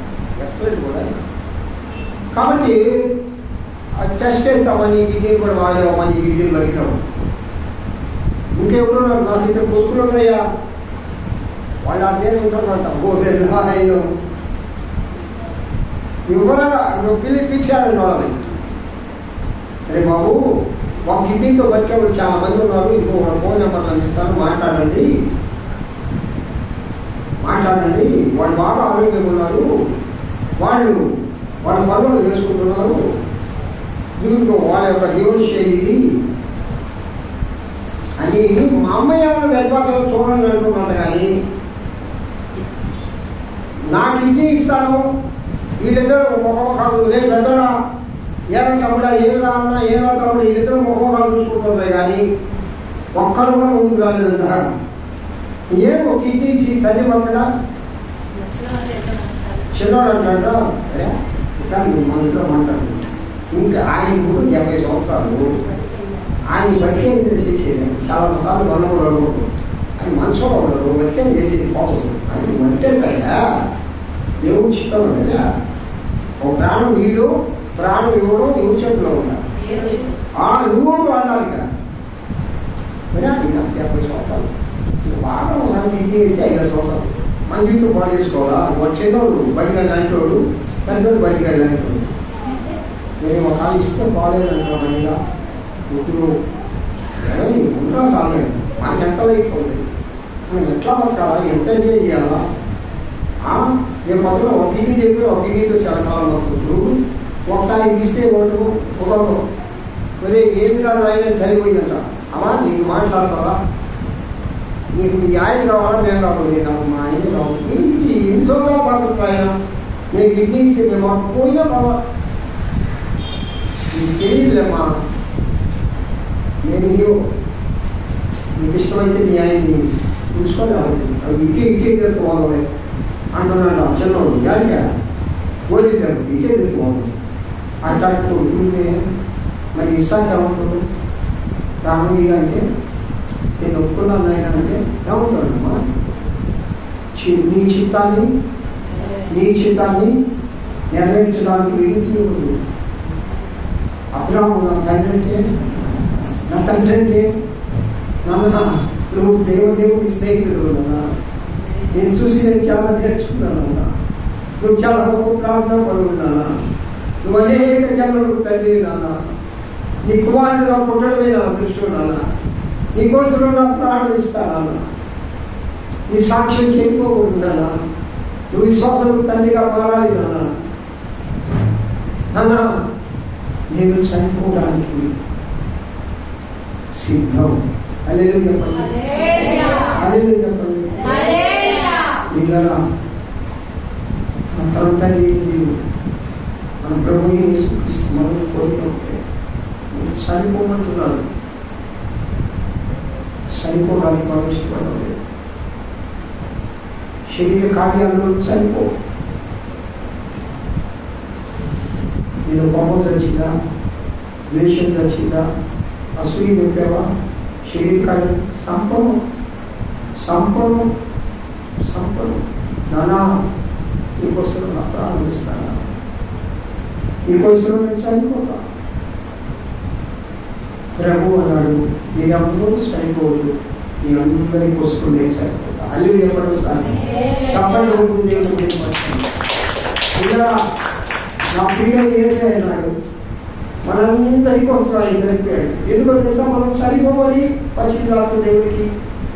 ఎక్సలెంట్ కూడా. కాబట్టి అది టెస్ట్ చేస్తామని కిడ్నీలు కూడా బాగాలేవని కిడ్నీలు అడిగినాము. ఇంకెవరు నాకు ఇద్దరు కొడుకులు ఉన్నాయా, వాళ్ళు అదే ఉంటారంట. ఆయన వివరంగా నువ్వు పిలిపించాలని వాళ్ళని. అరే బాబు ఒక కిడ్నీతో బతికే చాలా మంది ఉన్నారు, ఇంకో ఫోన్ నెంబర్ అందిస్తాను, మాట్లాడండి. వాళ్ళు బాగా ఆరోగ్యంగా ఉన్నారు, వాళ్ళ పనులు చేసుకుంటున్నారు. దీంట్లో వాళ్ళ యొక్క జీవన శైలి అని మా అమ్మాయి ఏమైనా సరిపోతామో చూడండి అంటున్నాను. కానీ నాకు ఇంటి ఇస్తాను, వీళ్ళిద్దరు ముఖముఖాలు లేదు పెద్దడా ఏనా తమ్ముడా ఏనా అన్నా ఏనా తమ్ముడు వీళ్ళిద్దరు ముఖముఖాలు చూసుకుంటుంటాయి. కానీ ఒక్కరు కూడా ముందుకు రాలేదంట. ఏం ఒక ఇంటి ఇచ్చి తల్లి పక్కడా చిన్నవాడు అంటాడ. అరే కానీ మన ఇంట్లో మాట్లాడు. ఇంకా ఆయన కూడా 70 సంవత్సరాలు ఆయన బతికేం చేసేది. చాలా సార్లు మనం కూడా అనుకుంటాం ఆయన మనసులో ఉండడు, బతికేం చేసేది పోదు అని మంటేసాయా దేవుడు చిత్తం కదా. ఒక ప్రాణం నీళ్ళు ప్రాణం ఇవ్వడం నువ్వు చేతిలో ఉండాలి. నువ్వు అన్నాలి కదా. నాకు 70 సంవత్సరాలు బాగా మనకి ఇంటి వేస్తే 5 సంవత్సరాలు మన ఇంట్లో బాగా చేసుకోవాలా. వచ్చేటోడు బయటికి వెళ్ళాంటోడు, పెద్దోడు బయటికి వెళ్ళాంటోడు. నేను ఒక ఇస్తే బాగాలేదంటున్నా. ఇప్పుడు ఉంటా సాగలేదు. మనకి ఎంత లైఫ్ ఉంది, మనం ఎట్లా బతకాలా, ఎంత ఎంజాయ్ చేయాలా. నేను మొదలు ఒక ఇంటికి చెప్పి ఒక ఇంటితో చాలా కాలం బతుకుంటారు. ఒక ఆయన ఇస్తే ఒకరు మరి ఏది రాదు ఆయన చనిపోయిందంట. అమ్మా నీకు మాట్లాడతావా, నీకు మీ ఆయన కావాలా మేము కావాలి, నాకు మా ఆయన కావాలి. ఎన్ని సంవత్సరాలు బతుకుతారు ఆయన. మేము కిడ్నీ ఇస్తే మేము మాకు పోయినా బాబా నీకు తెలియదులేమ్మా. నేను నీకు ఇష్టమైతే మీ ఆయన్ని ఉంచుకొని రావాలి. అవి ఇంకే చేసుకోవాలి అంటున్నాడు చిన్నవాడు. జాలిగా పోలీసారు ఇంకే తీసుకోవాలి. అట్లాంటి ఉంటే మరి ఇస్తాక ఏమంటాడు రాముడిగా అంటే నేను ఒప్పుకున్నాను ఆయన అంటే ఏమంటాడమ్మా. నీ చిత్తాన్ని నెరవేర్చడానికి విడితీయకూడదు. అబ్రాహ్ము నా తండ్రి అంటే నాన్న నువ్వు దేవుడికి స్నేహితుడు నాన్న. నేను చూసి నేను చాలా నేర్చుకున్నానన్నా. నువ్వు చాలా గొప్ప ప్రార్థన పడుకున్నానా. నువ్వు అనేక జన్మలకు తండ్రి నాన్న. నీ కుమారుడుగా పుట్టడమే నా అదృష్టం నాన్న. నీకోసం నా ప్రాణం ఇస్తానన్నా. నీ సాక్ష్యం చేయకూడదు నాన్న. నువ్వు విశ్వాసం తండ్రిగా మారాలి నాన్న. నేను చనిపోవడానికి సిద్ధం. హల్లెలూయా చెప్పండి, హల్లెలూయా చెప్పండి. పిల్లరా, మన పరమ తండ్రి దేవుడు, మన ప్రభువు యేసుక్రీస్తు మనల్ని కోరితే చనిపోమంటున్నాడు. చనిపోవడానికి మనం ఇష్టపడలేదు. శరీర కార్యాల్లో చనిపో. నేను కోపం తెచ్చిందా, ద్వేషం తెచ్చిందా, అసూయ చెప్పావా, శరీర కార్యం సంపను సంపను సంపను నానా నీకోసం నా ప్రాణం ఇస్తానా, నీకోసం నేను చనిపోతా. ప్రభు అన్నాడు, మీ అందరూ చనిపోదు, మీ అందరి కోసం నేను చనిపోతా. అల్లు చెప్పడం సార్ చెప్పండి. దేవుడు ఇలా నా ప్రియుడు చేసే అన్నాడు, మనందరి కోసం ఆయన చనిపోయాడు. ఎందుకో తెలుసా, మనం చనిపోవాలి పరిశుద్ధాత్మ దేవుడికి.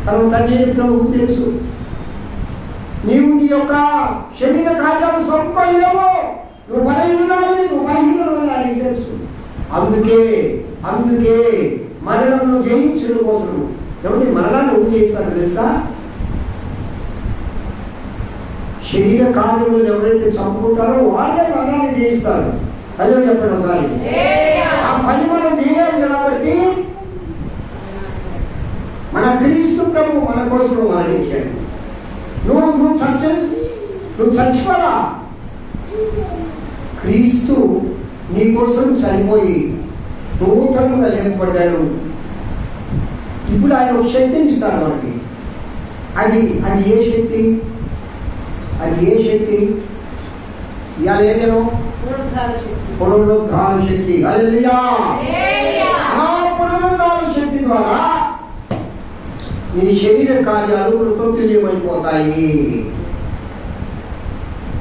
మనం తండ్రి ప్రభువుకు తెలుసు. నీవు నీ యొక్క శరీర కార్యాలు సంపలేవో, నువ్వు బలహీనురాలని, నువ్వు బలహీనురాలని ఆయనకి తెలుసు. అందుకే మరణంలో జయించడం కోసం ఎవరి మరణాన్ని నువ్వు చేస్తారో తెలుసా? శరీర కార్యములు ఎవరైతే చంపుకుంటారో వాళ్ళే మరణాన్ని జయిస్తారు. అదే చెప్పండి ఒకసారి. ఆ పని మనం చేయలేదు కాబట్టి మన క్రీస్తు ప్రభు మన కోసం మరణించాడు. నువ్వు చచ్చిపోరా. క్రీస్తు నీ కోసం చనిపోయి నూతనంగా లేపబడ్డాడు. ఇప్పుడు ఆయన ఒక శక్తిని ఇస్తాడు మనకి. అది ఏ శక్తి? ఇవాళ ఏదేమో పునరుద్ధాన శక్తి. హల్లెలూయా. ఆ పునరుద్ధాన శక్తి ద్వారా నీ శరీర కార్యాలు మృతతుల్యమైపోతాయి.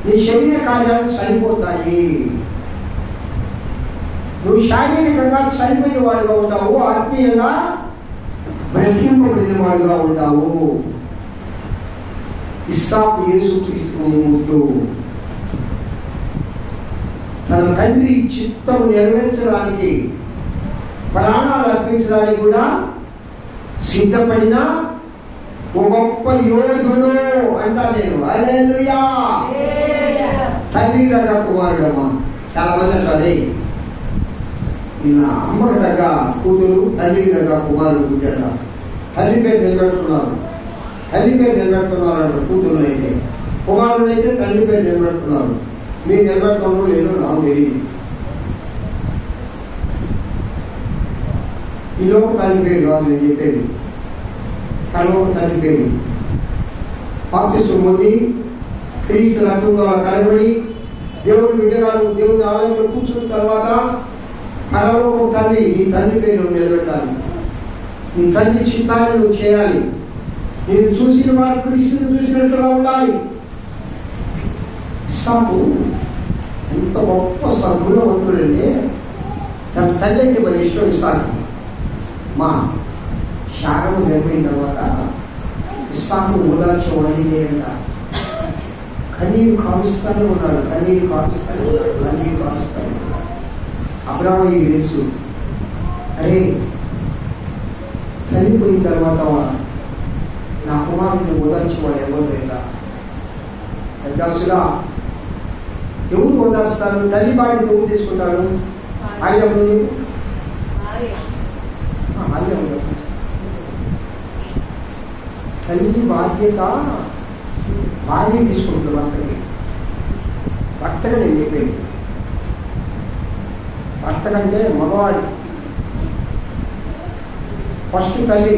నీ శరీర కార్యాలు చనిపోతాయి. నువ్వు శారీరకంగా చనిపోయిన వాడుగా ఉంటావు, ఆత్మీయంగా బ్రతికింపబడిన వాడుగా ఉంటావు. ఇస్సాకు యేసుక్రీస్తు ముందు తన తండ్రి చిత్తము నెరవేర్చడానికి, ప్రాణాలు అర్పించడానికి కూడా సిద్ధపడిన ఒక గొప్ప యోధుడు అంటా నేను. హల్లెలూయా. తండ్రి దగ్గర కుమారుడమ్మా. చాలా మంది అంటారే, ఇలా అమ్మకు దగ్గర కూతురు, తండ్రికి దగ్గర కుమారుడు పుట్టాడు. తల్లి పేరు నిలబెడుతున్నారు అంటారు కూతురు అయితే. కుమారుడు అయితే తల్లి పేరు నిలబెడుతున్నారు. మీరు నిలబెడతామో లేదో నాకు తెలియదు. ఈలోపు తల్లి పేరు కాదు నేను చెప్పేది, కడవకు తల్లి పేరు. బాప్తిస్మం పొంది క్రీస్తు రక్తం ద్వారా కడగబడి దేవుని బిడ్డగాను దేవుని ఆలయంలో కూర్చున్న తర్వాత పరలోకం తల్లి నీ తండ్రి పేరు నిలబెట్టాలి. నీ తండ్రి చిత్తాన్ని నువ్వు చేయాలి. నేను చూసిన వారు క్రీస్తుని చూసినట్లుగా ఉండాలి. ఇస్సాకు ఎంత గొప్ప గుణవంతుడంటే, తన తల్లి అంటే మన ఇష్టం. ఇస్సాకు మా శాఖము జరిగిన తర్వాత ఇస్సాకు ఓదార్చేవాడు లేదంట. కన్నీరు కాలుస్తూనే ఉన్నాడు. అబ్రాహాము తెలుసు, అరే చనిపోయిన తర్వాత నా కుమారుడిని ఓదార్చేవాడు ఎవరు లేదా? పెద్దాసుగా ఎవరు ఓదార్స్తారు? తల్లి బాధ్యత ఎవరు తీసుకుంటారు? ఆయన తల్లి బాధ్యత భార్య తీసుకుంటుంది. భర్తగా నేను చెప్పేది, భర్త కంటే మగవాడు. ఫస్ట్ తల్లి,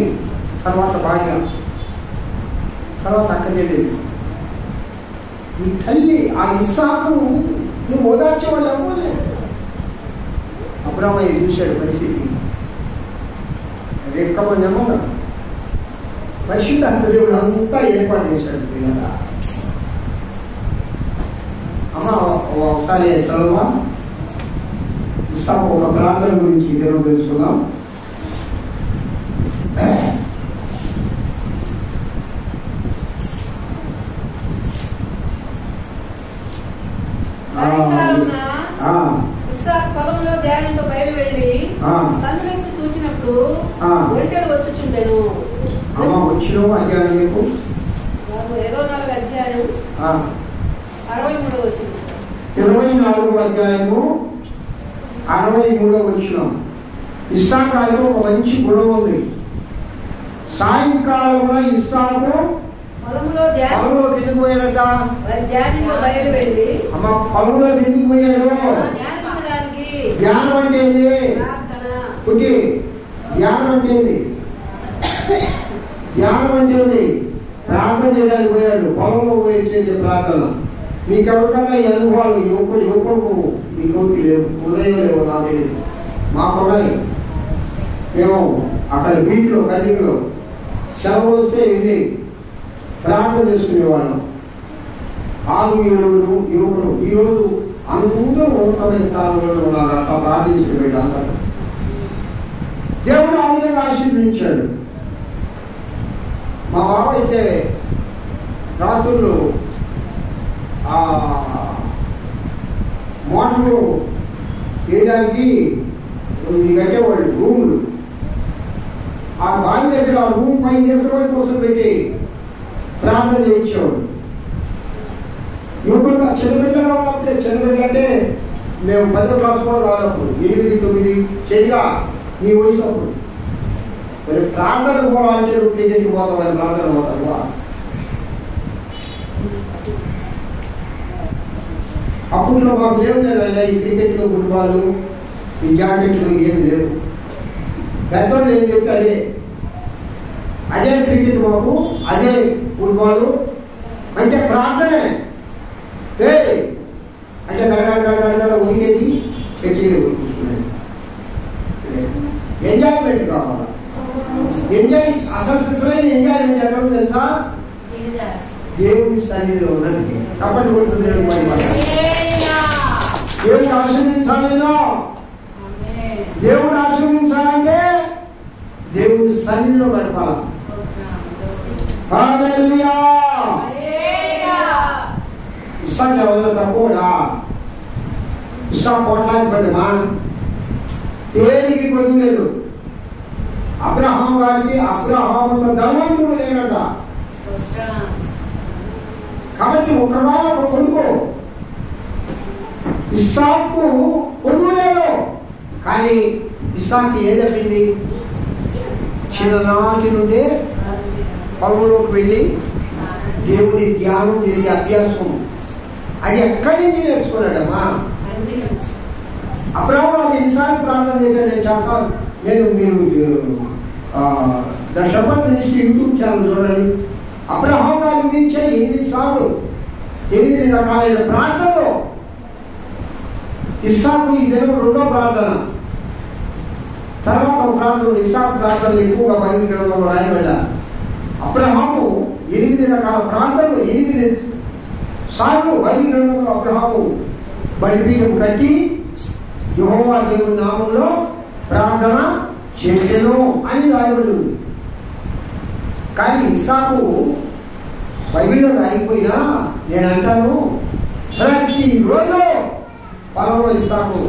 తర్వాత భార్య, తర్వాత అక్క చెల్లెలు. ఈ తల్లి ఆ ఇస్సాకు నువ్వు ఓదార్చేవాళ్ళు అవ్వలే. అబ్రాహాము చూశాడు పరిస్థితి. అది ఎక్కువమంది ఏమో పరిశుద్ధ దేవుడు అంతా ఏర్పాటు చేశాడు. పిల్లగా అమ్మ ఒకసారి చదువుమా. ఇస్సాకు ఒక ప్రార్థన గురించి దేవుడు తెలుసుకుందాం. పొలంలో ధ్యానంతో కన్నులెత్తి చూచినప్పుడు ఒంటెలు వచ్చుచుండెను. అమ్మ వచ్చిన అధ్యాయం 24 అధ్యాయం 63వ వచనం. 24వ అధ్యాయము 63వ వచనం. ఇస్సాకులో ఒక మంచి గుణం ఉంది. సాయంకాలంలో ఇస్సాకు పొలంలో ఎందుకు పోయాడట? అమ్మ పొలంలో ఎందుకు పోయాడు? ధ్యానం అంటే ఏంది? పుట్టి ధ్యానం అంటే ఏంది? ధ్యానం అంటే ఏంది? ప్రార్థన చేయడానికి పోయాడు. పొలంలో పోయి చేసే ప్రార్థన. మీకెవరికన్నా ఈ అనుభవాలు యువకుడు మీకు లేవు, ఉన్నాయో లేవో నాకు తెలియదు. మాకున్నాయి. మేము అక్కడ బీచ్లో కదిలో సెలవులు వస్తే ఇది ప్రార్థన చేసుకునేవాళ్ళం. 6-7 యువకులు ఈరోజు అందరూ ఉన్నతమైన స్థానంలో ఉన్నారు. అట్లా ప్రార్థించుకునేది అందరూ. దేవుడు ఆ విధంగా ఆశీర్వదించాడు. మా బావ అయితే రాత్రులు మోటార్లు వేయడానికి కట్టేవాళ్ళు రూములు. ఆ బావి దగ్గర ఆ రూమ్ పైన దేశం కోసం పెట్టి ప్రార్థన చేయించేవాడు. యువకులుగా చిన్నపిల్లగా ఉన్నప్పుడే, చిన్నపిల్ల అంటే మేము 10వ క్లాస్ కూడా కావాలప్పుడు, 8-9 చెరిగా నీ వయసు అప్పుడు. మరి ప్రార్థన పోవాలంటే నువ్వు క్రికెట్కి పోతావు అని ప్రార్థన పోతావా? అప్పట్లో మాకు లేవు లేదా ఈ క్రికెట్లు, ఫుట్బాల్, ఈ జాకెట్లు ఏం లేవు. పెద్దోళ్ళు ఏం చెప్తే అదే క్రికెట్ మాకు, అదే ఫుట్బాల్ అంటే ప్రార్థనే. అంటే గడగడ ఉనికేది తెచ్చేది కూర్చున్నాయి. ఎంజాయ్మెంట్ కావాలా? అసలు ఎంజాయ్మెంట్ ఎక్కడ తెలుసా? దేవుడి సన్నిధిలో ఉన్నది. తప్పని కొడుతుంది దేవుడు ఆశీర్వదించాలేనో. దేవుడు ఆశీర్వదించాలంటే దేవుడి సన్నిధిలో గడపాల. హల్లెలూయా. ఇస్సాకు ఎవరో తక్కువడా? ఇస్సాకు కోట్లానికి పడమా? దేనికి కొడుకు లేదు. అబ్రహాం గారికి అబ్రహాం ధనవంతుడు లేనట. కాబట్టి ఒక్కగానో ఒక కొడుకు. ఇస్సాకు కొడుకు లేదు. కానీ ఇస్సాకు ఏదైంది? చిన్ననాటి నుండే పొలంలోకి వెళ్ళి దేవుని ధ్యానం చేసి అభ్యాసం అది ఎక్కడి నుంచి నేర్చుకున్నాడమ్మా? అబ్రహాం గారు ఎన్నిసార్లు ప్రార్థన చేశాడు? నేను చాలా మీరు the shepherd ministry YouTube channel చూడండి. అబ్రహాం గారి గురించి 8 సార్లు 8 రకాలైన ప్రార్థనలో ఇస్సాకు ఈ దినం 2వ ప్రార్థన. తర్వాత ఒక ప్రార్థన ఇస్సాకు ప్రార్థనలు ఎక్కువగా బైబిల్ గ్రంథంలో రాయబడ్డా. అబ్రహాము 8 రకాల ప్రార్థనలు 8 సార్లు బైబిల్ గ్రంథంలో అబ్రహాము బలిపీఠం కట్టి యెహోవా దేవుని నామంలో ప్రార్థన చేసేను అని రాయబడి ఉంది. కానీ ఇస్సాకు బైబిల్లో రాయిపోయినా నేను అంటాను, ప్రతి రోజు పొలంలో ఇస్సాకు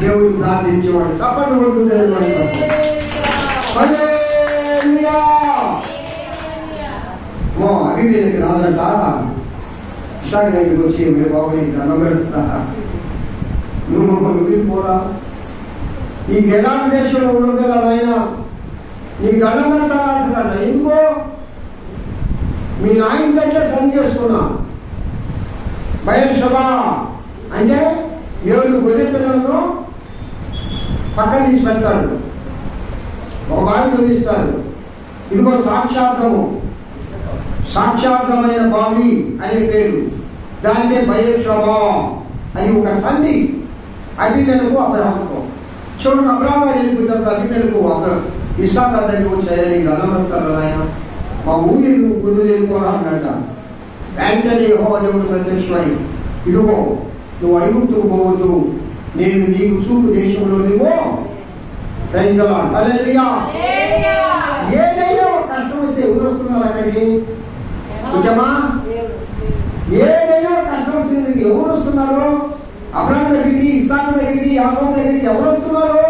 దేవుడిని ప్రార్థించేవాడు. చప్పట్లు కొడుతుంది. అభివృద్ధికి రాదంట. ఇస్సాకు దగ్గరికి వచ్చి మీరు బాబు నీకు దండం పెడుతున్నా, నువ్వు మమ్మల్ని వదిలిపోరా, ఈ గెలాన్ దేశంలో ఉండదు కదా ఆయన, నీకు దండం పెడతా అంటున్నాడు. ఎందుకో మీ నాయన దగ్గర సరి చేసుకున్నా. బయర్షబా అంటే 7 గొర్రె పిల్లలను పక్కన తీసి పెడతాడు, ఒక బావి తవ్విస్తాడు. ఇదిగో సాక్షార్థమైన బావి అనే పేరు. దానికే బయర్షబా అని ఒక సంధి. అభిమేలకు అబ్రహాముకు. చూడండి, అబ్రహాం గారు వెళ్ళిపోతాడు. అభిమేలకు ఇస్సాకు దగ్గరికి వచ్చాయని దండం పెడతారు. ఆయన మా ఊరి గుడి వెళ్ళిపోరా అన్నట్ట. వెంటనే యెహోవా దేవుడు ప్రత్యక్షమై, ఇదిగో నువ్వు ఐగుప్తుకు పోవద్దు, నేను నీకు చూపు దేశంలో నువ్వు ఏదైనా ఒక కష్టం వస్తే ఎవరు వస్తున్నారు అక్కడికి? నిజమా? ఏదైనా ఒక కష్టం వస్తే ఎవరు వస్తున్నారు? అబ్రహాం దగ్గరికి, ఇస్సాకు దగ్గరికి, యాకోబు దగ్గరికి ఎవరు వస్తున్నారు?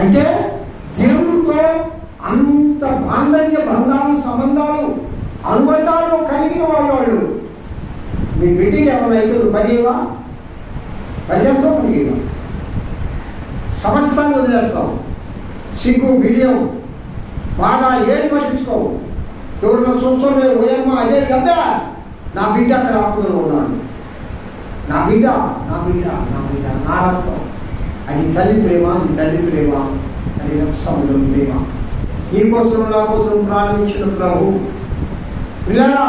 అంటే దేవుడితో అంత బాంధవ్య బంధాలు, సంబంధాలు, అనుబంధాలు కలిగిన వాళ్ళు. మీ బిడ్డకి ఏమన్నా అయితే పనివా, పనిచేస్తావు, పనివా, సమస్తాన్ని వదిలేస్తావు. సిగ్గు, బిడియం, బాగా ఏది పట్టించుకోవు. ఎవరినో చూస్తుంటే ఓయమ్మ అదే కదా నా బిడ్డ అక్కడ ఆపుదలో ఉన్నాడు, నా బిడ్డ, నా బిడ్డ, నా బిడ్డ, నా రక్తం. అది తల్లి ప్రేమ, అది తల్లి ప్రేమ, అది సముద్రం ప్రేమ. నీకోసం, నా కోసం ప్రారంభించిన ప్రభు. పిల్లరా,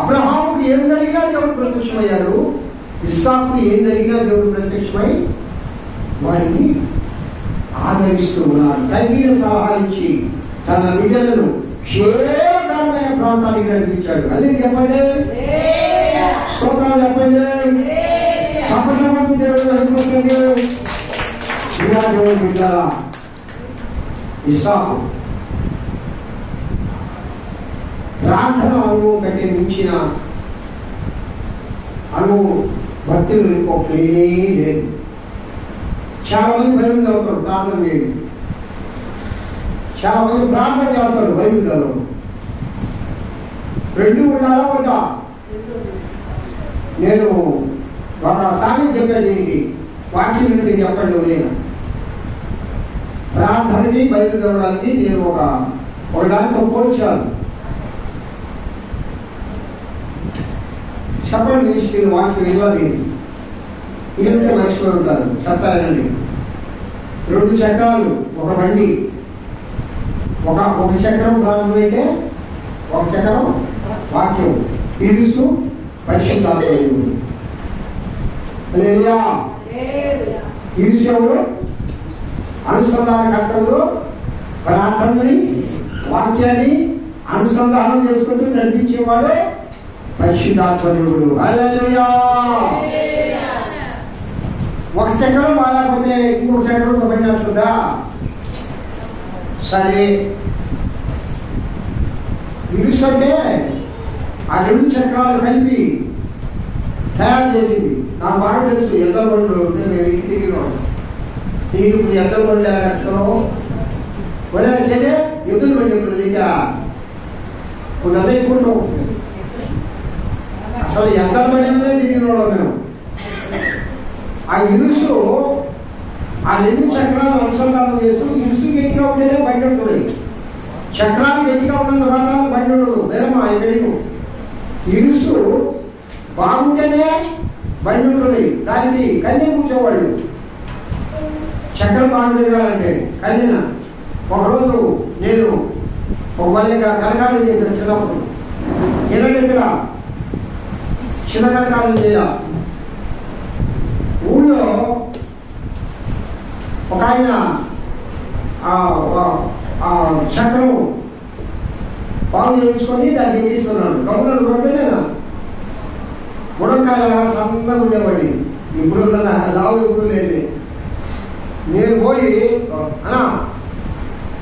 అబ్రహాముకు ఏం జరిగినా దేవుడు ప్రత్యక్షమయ్యాడు, ఇస్సాకు ఏం జరిగినా దేవుడు ప్రత్యక్షమై వారిని ఆదరిస్తూ ఉన్నాడు. తగిన సలహాలు ఇచ్చి తన బిడ్డలను క్షేమకరమైన ప్రాంతానికి నడిపించాడు. అదే చెప్పండి, స్తోత్రాలు చెప్పండి, సంపన్నమంది దేవుడు అయిపోతుంది. దేవుడు బిడ్డ ఇస్సాకు ప్రార్థన అనుభవం కంటే మించిన అనుభవం భక్తులు ఇంకొక లేదు. చాలా మంది బైబిల్ చదువుతారు, ప్రార్థన లేదు. చాలా మంది ప్రార్థన చేస్తారు, బైబిల్ చదవరు. రెండు ఉండాలా వద్దా? నేను ఒక సామెత చెప్పాను, దీనికి వాక్యం ఏంటి చెప్పండి. నేను ప్రార్థనని బైబిల్ చదవడానికి నేను ఒక దానితో పోల్చాను. చెప్పండి, మినిస్ట్రీ వాక్యం ఇవ్వాలి. ఇది మర్చిపోయి ఉంటారు. చెప్పాలండి, 2 చక్రాలు ఒక బండి, ఒక చక్రం ప్రారంభమైతే ఒక చక్రం వాక్యం తీరుస్తూ పరిశుద్ధాత్మ తీర్చేవాడు, అనుసంధానకర్తలు, ప్రార్థనని వాక్యాన్ని అనుసంధానం చేసుకుంటూ నడిపించేవాడు పరిశుద్ధాత్మదేవుడు. హల్లెలూయా. ఒక చక్రం బాగాలేకపోతే ఇంకొక చక్రంతో పనిచేస్తుందా? సరే, ఇరుసు అంటే ఆ 2 చక్రాలు కలిపి తయారు చేసింది. నాకు బాగా తెలుసు. ఎద్దల బండ్లు ఉంటే మేము ఇంటి తిరిగినాం. నేను ఇప్పుడు ఎద్దల బండ్లు ఎక్కడో ఒరే చెల్లె ఎద్దులు బండి ఇప్పుడు ఇంకా ఇప్పుడు అదే ఎక్కుంటాం. అసలు ఎద్దల బండి మీదే తిరిగినాడు మేము. ఆ ఇరుసు ఆ 2 చక్రాలు అనుసంధానం చేస్తూ, ఇరుసు గట్టిగా ఉంటేనే బండి ఉంటుంది. చక్రాలు గట్టిగా ఉన్న మాత్రం బండి ఉండదు. వేరమ్మా ఎక్కడికి ఇరుసు బాగుంటేనే బండి ఉంటుంది. దానికి కన్నె కూర్చోవాళ్ళు. చక్రం బాగా తిరగాలంటే కన్నెన. ఒకరోజు నేను ఒక మళ్ళీగా కనకాలం చేసిన చిన్నప్పుడు, ఇక్కడ చిన్న కనకాలం చేయాల ఊళ్ళో ఒక ఆయన చక్రం బాగు చేయించుకొని దాన్ని ఎక్కిస్తున్నాడు. గమనాలు కొడితే లేదా ముడంకాయల సన్నగా ఉండేవాడి. ఇప్పుడు లావు ఎప్పుడు లేదు. నేను పోయి అన్నా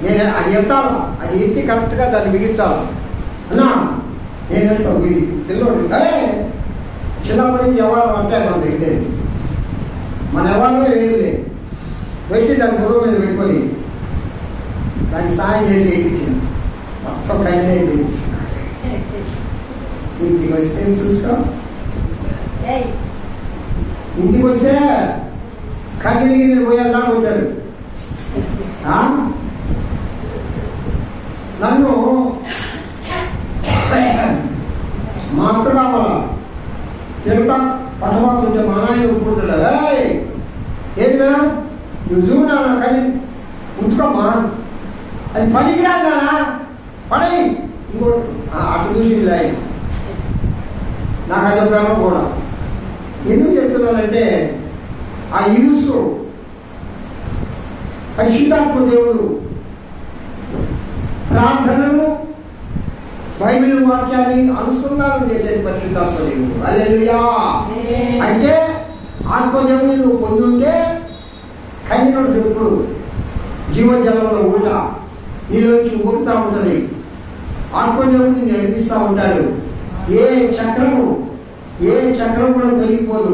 నేను అది ఎత్తాలా, అది ఎత్తి కరెక్ట్గా దాన్ని బిగించాలా అన్నా, నేను వెళ్తాను. వీడి పిల్లోడు చిన్నప్పటి నుంచి ఎవరు అంటే మన దగ్గర మన ఎవరిలో ఏది పెట్టి దాని బుధం మీద పెట్టుకొని దానికి సాయం చేసి ఎక్కించిన మొత్తం కన్నే ఎక్కించిన. ఇంటికి వస్తే చూసుకో, ఇంటికి వస్తే కన్నీళ్ళు పోయేలా ఉంటారు. నన్ను మా అక్క కావాలా తిడతా పట్టమాతుంటే మా నాయన ఒప్పుకుంటున్నా. ఏదినా నువ్వు చూడాలా కానీ ఉంచుకోమ్మా, అది పనికి రాదా పడై ఇంకో అటు చూసి నాకు అది ఒక గర్వం కూడా. ఎందుకు చెప్తున్నానంటే ఆ ఇరుసు పరిశుద్ధాత్మ దేవుడు ప్రార్థనను బైబిల్ వాక్యాన్ని అనుసంధానం చేసేది పరిశుద్ధాత్మ దేవుడు. హల్లెలూయా. అంటే ఆత్మదేవుని నువ్వు పొందుంటే కన్యనుడు ఎప్పుడు జీవజలంలో ఊట నీలోంచి ఊరుతూ ఉంటుంది. ఆత్మదేవుడిని నడిపిస్తూ ఉంటాడు. ఏ చక్రం కూడా తొలగిపోదు,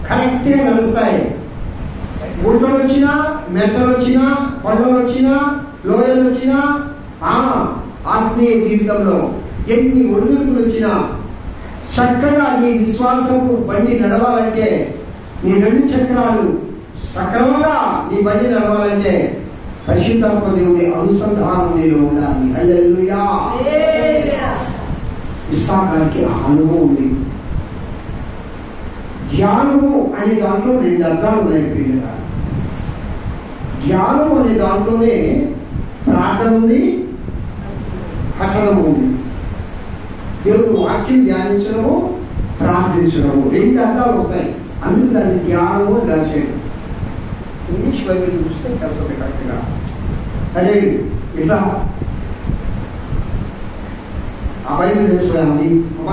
కరెక్ట్గా నడుస్తాయి. గుంటలు వచ్చినా, మెట్టలు వచ్చినా, కొండలు వచ్చినా, లోయలు వచ్చినా, ఆత్మీయ జీవితంలో ఎన్ని ఒడిదుడుకులు వచ్చినా చక్కగా నీ విశ్వాసము బండి నడవాలంటే, నీ 2 చక్రాలు సక్రమంగా నీ బండి నడవాలంటే పరిశుద్ధాత్మ దేవుని అనుసంధానం నీలో ఉండాలి. హల్లెలూయా. ఇస్సాకారికి అనుభవం ఉంది. ధ్యానము అనే దాంట్లో 2 అర్థాలు ఉన్నాయి ప్రియులారా. ధ్యానం అనే దాంట్లోనే ప్రార్థన ఉంది, పఠనము ఉంది. దేవుడు వాక్యం ధ్యానించడము, ప్రార్థించడము 2 అర్థాలు వస్తాయి. అందుకు దాన్ని ధ్యానము అని రాశాడు. ఇంగ్లీష్ బైబిల్ చూస్తే కాస్త కరెక్ట్గా అదే ఇట్లా ఆ బైబిల్ తెలుసుకోవాలి.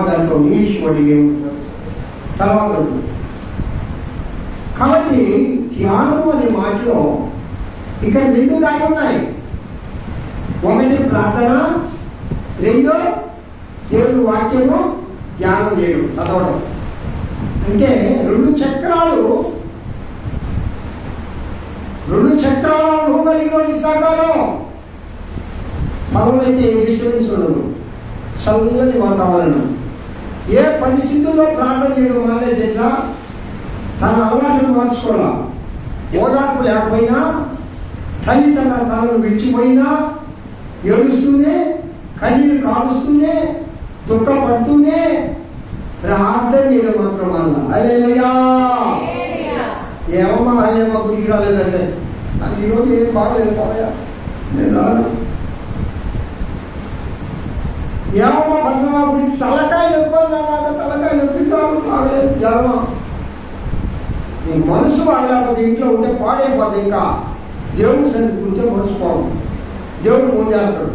దాంట్లో ఇంగ్లీష్ వర్డ్ ఏముంటుంది తర్వాత. కాబట్టి ధ్యానము అనే మాటలో ఇక్కడ 2 దాగి ఉన్నాయి. ఒకటి ప్రార్థన, 2 దేవుని వాక్యము ధ్యానం చేయడం, చదవడం. అంటే 2 చక్రాలు కలిగిన ఇస్సాకారు. పొలంలో ఏ డిస్టర్బెన్స్ ఉండదు, చల్లని వాతావరణం. ఏ పరిస్థితుల్లో ప్రార్థన చేయడం వల్లే చేసా తన అలవాటును మార్చుకోవాలా. ఓదార్పు లేకపోయినా, తల్లి తనను విడిచిపోయినా ఏడుస్తూనే, కన్నీరు కాలుస్తూనే, దుఃఖపడుతూనే ప్రార్థన చేయడం మాత్రం వల్ల. హల్లెలూయా. ఏమమ్మా అయ్యమ్మ గుడికి రాలేదంటే నాకు ఈరోజు ఏం బాగలేదు పోయా, నేను రాను. ఏమమ్మా పద్మమ్మ గుడికి తలకాయ నొప్పి చాలు బాగలేదు జ్వరమా. నీ మనసు బాగలేకపోతే ఇంట్లో ఉంటే పాడైపోతే ఇంకా దేవుడు సరిగ్గుంటే మనసు బాగు, దేవుడు ముందేస్తాడు.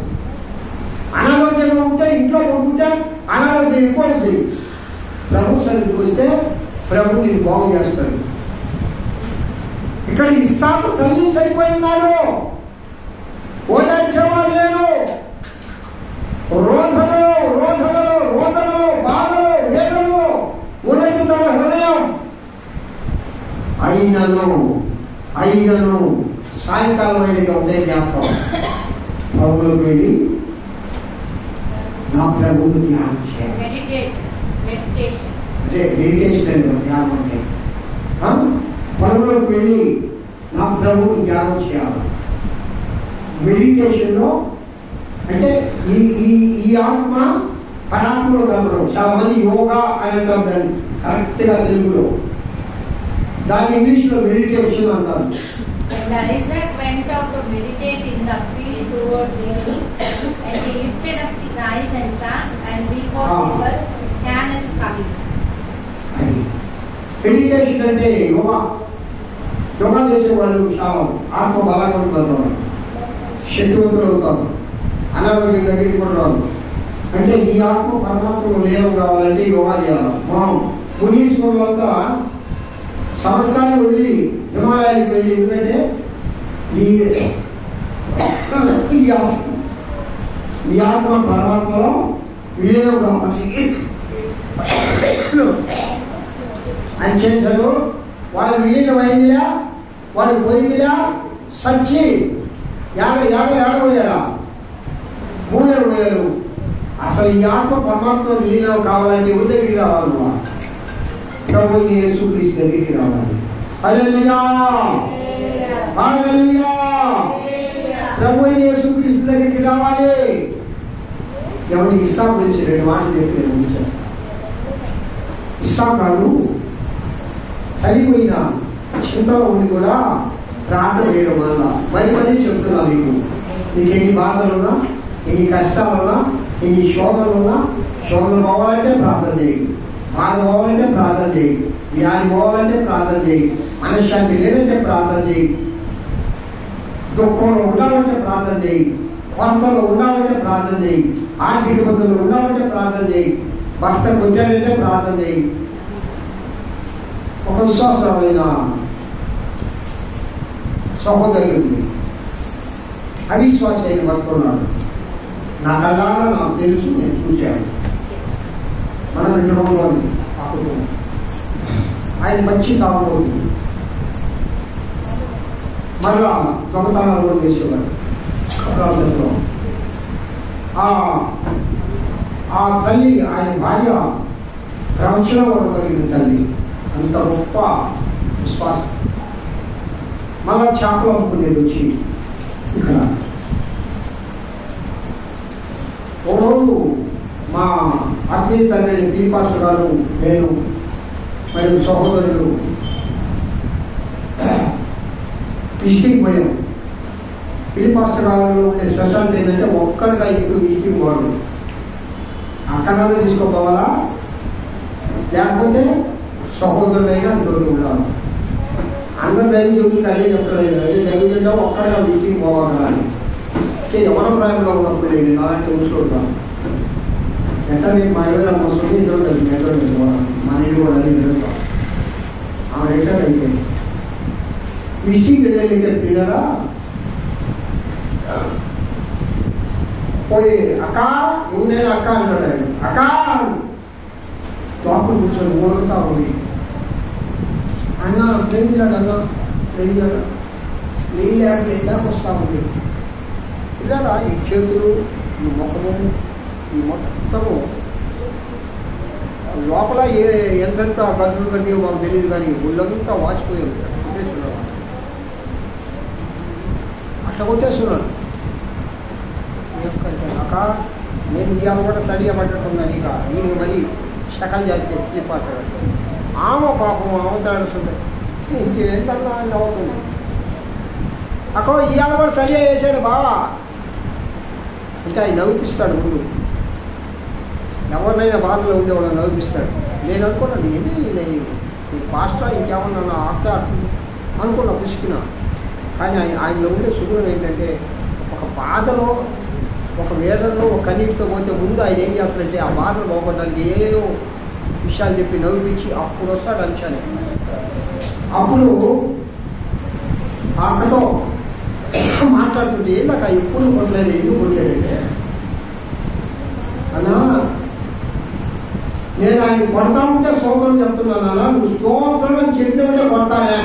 అనారోగ్యంగా ఉంటే ఇంట్లో ఉంటుంటే అనారోగ్యం ఎక్కువ ఉంది. ప్రభు సన్నిధికి వస్తే ప్రభు నేను బాగు చేస్తాడు. ఇక్కడ ఇస్సాకు తల్లి చనిపోయినాడు, ఓదార్చేవాడు లేరు. రోదనలో బాధలో వేదనలో ఉన్నది తన హృదయం. అయినను సాయంకాలం అయినగా ఉండే జ్ఞాపకం. ప్రభువులోకి వెళ్ళి నా ప్రభువుని ధ్యానం చేయాలి. అదే మెడిటేషన్ అండి. ధ్యానం అంటే పొలంలోకి వెళ్ళి నా ప్రభువుని ధ్యానం చేయాలి. మెడిటేషన్లో అంటే ఈ ఆత్మ పరాత్మలో కలపడం. చాలా మంది యోగా అని అంటారు దాన్ని, కరెక్ట్గా తెలుగులో. దాన్ని ఇంగ్లీష్లో మెడిటేషన్ అంటారు. And Isaac went out to meditate in the field towards evening, and he lifted up his eyes and saw, and behold, there were camels coming. Meditation అంటే యోగా చేసేవాళ్ళు చాలా ఆత్మ బలంగా ఉంటారు, శక్తివంతులు అవుతారు, అనారోగ్యం తగ్గిపోవడం. అంటే ఈ ఆత్మ పరమాత్మలో లీనం కావాలంటే యోగా చేయాలి. మునీశ్వరులంతా సంవత్సరాన్ని వదిలి హిమాలయానికి వెళ్ళి, ఎందుకంటే ఈ ఆత్మ పరమాత్మలో విలీనం కావాలి అని చేశారు. వాళ్ళు విలీనం అయిందిలా, వాళ్ళు పోయిందిలా, సచ్చి ఏడబోయారా, మూడేరు. అసలు ఈ ఆత్మ పరమాత్మ విలీనం కావాలంటే ఎవరి దగ్గరికి రావాలి? ప్రభు యేసుక్రీస్తు దగ్గరికి రావాలి. హల్లెలూయా, హల్లెలూయా. ప్రభు యేసుక్రీస్తు దగ్గరికి రావాలి. ఎవరి ఇస్సాకు గురించి 2 మాటలు చెప్పి నేను ముంచేస్తాను. ఇస్సాకు చనిపోయిన చింతలో ఉండి కూడా ప్రార్థన చేయడం వల్ల మరి చెప్తున్నా మీకు ఎన్ని బాధలున్నా, ఎన్ని కష్టాలున్నా, ఎన్ని శోధనలున్నా, శోధనలు పోవాలంటే ప్రార్థన చేయండి, బాధ పోవాలంటే ప్రార్థన చేయండి, వ్యాధి పోవాలంటే ప్రార్థన చేయండి, మనశ్శాంతి లేదంటే ప్రార్థన చేయండి, దుఃఖంలో ఉండాలంటే ప్రార్థన చేయండి, కొరతలో ఉండాలంటే ప్రార్థన చేయండి, ఆర్థిక ఇబ్బందులు ఉండాలంటే ప్రార్థన చేయండి, భర్త కొట్టాలంటే ప్రార్థన చేయండి. ఒక విశ్వాసమైన సహోదరుడికి అవిశ్వాస అయిన పట్టుకున్నాడు. నా కళ్ళారా నాకు తెలుసు, నేను చూశాను. మనం 2 రోజులు ఆ కుటుంబం ఆయన మంచి తాగుబోతుంది. మళ్ళా దొంగతనాలు కూడా చేసేవాడు కబరాల్లో. ఆ తల్లి ఆయన భార్య ప్రవచన కలిగిన తల్లి, అంత గొప్ప విశ్వాసం. మళ్ళా చేపలు అమ్ముకునేది వచ్చి ఇక్కడ ఒకరోజు మా ఆత్మీయ తండ్రి పీపాస్టర్ గారు, నేను మరియు సహోదరుడు విజిటింగ్ పోయాం. పీపాస్టర్ గారు ఉండే స్పెషాలిటీ ఏంటంటే ఒక్కడిగా ఇప్పుడు విజిటింగ్ పోవడం. అక్కడనే తీసుకోపోవాలా, లేకపోతే సహోదరుడైనా తోటి ఉండాలి. అందరు దైవ చెబుతుంది అదే చెప్పలేదు. అదే దైవ చెప్తా ఒక్కడిగా విజిటింగ్ పోవాలి. ఎవరి ప్రాయంలో ఉన్నప్పుడు నేను అలాంటి ఊసుకోవద్దాం. ఎట్లా నేను మా ఎవరైనా మోసుకొని ఇద్దరు ఎదురు మా నీళ్ళు కూడా అన్ని తిరుగుతాం. ఆమె రిటర్న్ అయిపోయింది. విజిటింగ్ అయితే పిల్లరా పోయి అక్క నువ్వు నేను అక్క అంటాడు. ఆయన అక్క లోపల కూర్చొని ఓడుతా ఉంది. అన్న ప్రేమించాడు, అన్న ప్రేమించాడు, నీళ్ళకి వస్తా ఉంది. ఇలా ఈ చేతులు, ఈ ముఖము, ఈ మొత్తము లోపల ఎంతెంత గంటలు కట్టియో మాకు తెలియదు, కానీ ఒళ్ళంతా వాసిపోయింది. అట్లా కొట్టేస్తున్నాడు. అక్క నేను ఇవాళ కూడా స్టడీ పట్టుకున్నాను. ఇక నేను మరి శకం చేస్తే ఫ్లిప్పార్ట్ ఆమె పాపం అవతాడుతుంది. ఏంటన్నా అని అవుతుంది. అక్క ఇవాళ కూడా స్టడీ చేశాడు బావా అంటే ఆయన నవ్విపిస్తాడు. ముందు ఎవరినైనా బాధలో ఉండేవాడు నవ్విపిస్తాడు. నేను అనుకున్నాను ఏంటి ఈ పాస్టర్ ఇంకేమన్నా నా అక్క అనుకున్నా, పుసుకున్నా. కానీ ఆయనలో ఉండే సుగుణం ఏంటంటే ఒక బాధలో, ఒక వేదనలో, ఒక కన్నీటితో పోతే ముందు ఆయన ఏం చేస్తాడంటే ఆ బాధలు పోగొట్టడానికి ఏవో విషయాలు చెప్పి నవ్విపించి అప్పుడు వస్తాడు అంశాన్ని. అప్పుడు ఆ అక్కతో మాట్లాడుతుంటే ఏందాక ఎప్పుడు కొట్టలేదు, ఎందుకు కొట్టాడంటే అన్నా నేను ఆయన కొడతా ఉంటే స్తోత్రం చెప్తున్నానా, నువ్వు స్తోత్రం అని చెప్పినట్టే కొడతానే.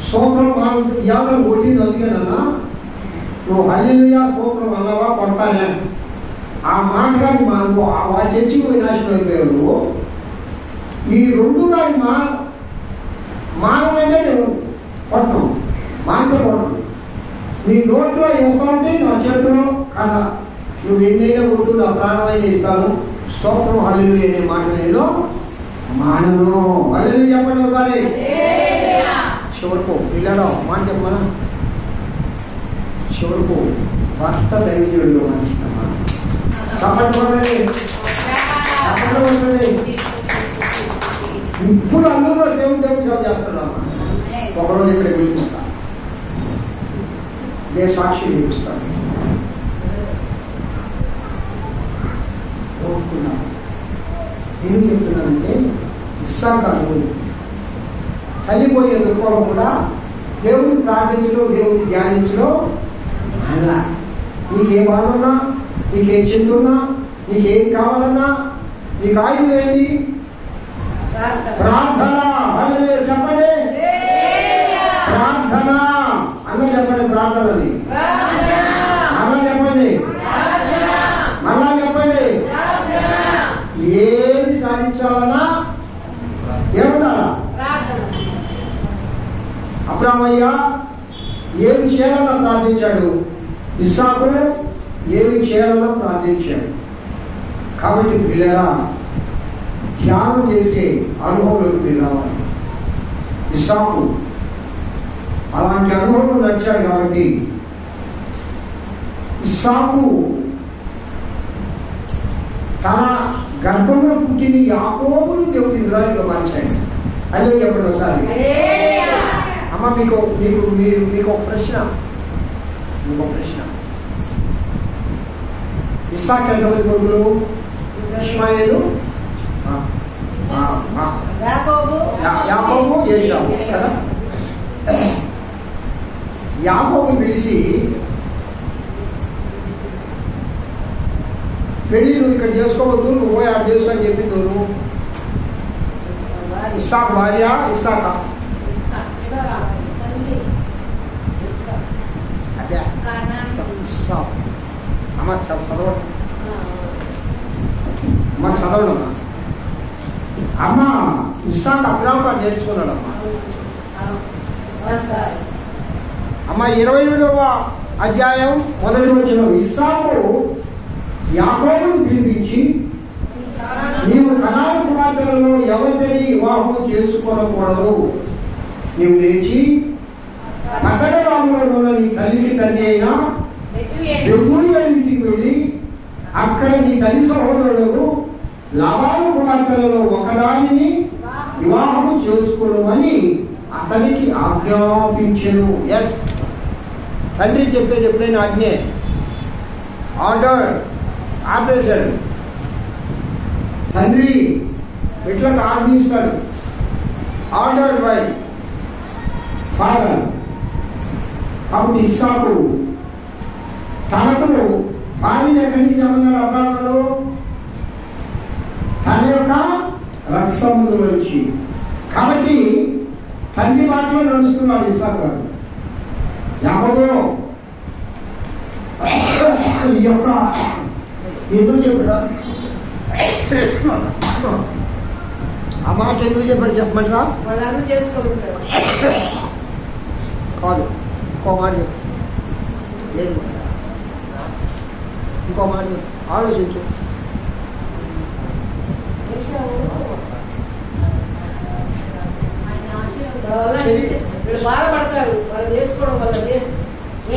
స్తోత్రం ఇవాళ కొట్టింది అందుకేనన్నా, నువ్వు హల్లెలూయా స్తోత్రం అన్నావా కొడతానే. ఆ మాట కానీ ఆ చర్చికి పోయి నాశనం అయిపోయావు నువ్వు. ఈ రెండు కానీ మానంటే నేను కొట్టను, మానతో కొట్టను. నీ నోట్లో వేస్తా ఉంటే నా చేతిలో కాదా, నువ్వు ఎన్నైనా కొట్టు, నా ప్రాణమైనా ఇస్తాను. స్తోత్రం హల్లెలూయా అనే మాట నేను మానను. హల్లెలూయా చెప్పండి ఒకసారి. చివరకు పిల్లరా మాట చెప్పమా. చివరకు భర్త దైవజనుడు మంచిదమ్మా. ఇప్పుడు అందరూ సేవ సేవ చేస్తున్నామా. ఒకరోజు ఇక్కడ పిలిపిస్తా, నేను సాక్షి పిలిపిస్తాను. కోరుకున్నాను. ఎందుకు చెప్తున్నానంటే ఇస్సాకారు తల్లిపోయిన దుఃఖంలో కూడా దేవుడిని ప్రార్థించడం, దేవుడిని ధ్యానించడం అలా. నీకేం బాధ ఉన్నా, నీకేం చింత ఉన్నా, నీకేం కావాలన్నా నీకు ఆయుధం ఏంటి? ప్రార్థన. హల్లెలూయా చెప్పండి. ప్రార్థన అన్న చెప్పండి. ప్రార్థనని అన్న చెప్పండి. మళ్ళా చెప్పండి. ఏది సాధించాలన్నా ఏముండాలా? అబ్రామయ్య ఏమి చేయాలన్నా ప్రార్థించాడు, ఇస్సాకు ఏమి చేయాలన్నా ప్రార్థించాడు. కాబట్టి పిల్లరా ధ్యానం చేసే అనుభవంలోకి మీరు రావాలి. ఇస్సాకు అలాంటి అనుభవం నడిచాడు. కాబట్టి ఇస్సాకు తన గర్భంలో పుట్టిన యాకోబును దేవుడు ఇజ్రాయెల్గా మార్చాడు. అదే చెప్పండి ఒకసారి. అమ్మ మీకు మీకు మీరు మీకు ఒక ప్రశ్న, ఇస్సాకు ఎంతమంది కొడుకులు? ఇష్మాయేలు, యాకోబు, ఏశావు కదా. యాకోబు పిలిచి పెళ్ళి నువ్వు ఇక్కడ చేసుకోవద్దు, నువ్వు పోయి ఆడ చేసుకో అని చెప్పి నువ్వు ఇస్సాకు భార్య ఇస్సాక అమ్మ చదవండి, అమ్మ చదవండి అమ్మా. అమ్మ ఇస్సాకు అబ్రాహాము నేర్చుకున్నాడమ్మా. అమ్మ 28వ అధ్యాయం మొదటి వచనం, ఇస్సాకు యాకోబును పిలిపించి, నీవు కనాను కుమార్తెలలో ఎవరిని వివాహం చేసుకోనకూడదు, నీవు లేచి పట్టణరాములలో నీ తల్లికి తండ్రి అయిన బెతూయేలు ఇంటికి వెళ్ళి అక్కడ నీ తల్లి సహోదరుడు లాబాను కుమార్తెలలో ఒకదానిని వివాహం చేసుకోమని అతనికి ఆజ్ఞాపించెను. ఎస్, తండ్రి చెప్పేది ఎప్పుడైనా ఆజ్ఞే, ఆపేశాడు. తండ్రి బిడ్డలకు ఆజ్ఞిస్తాడు. Ordered by father. కాబట్టి ఇస్సాకు తనకు భార్యను ఎక్కడి నుంచి ఏమన్నాడు అబ్రాహాము? తన యొక్క రక్తముల నుంచి. కాబట్టి తండ్రి మాటలో నడుస్తున్నాడు ఇస్సాకు గారు. యాకోబు ఈ యొక్క ఎందుకు చెప్పాడు? ఆ మాట ఎందుకు చెప్పాడు చెప్పమంటారా? కాదు, ఇంకో మాట చెప్పు. ఏది ఇంకో మాట చెప్పు, ఆలోచించు.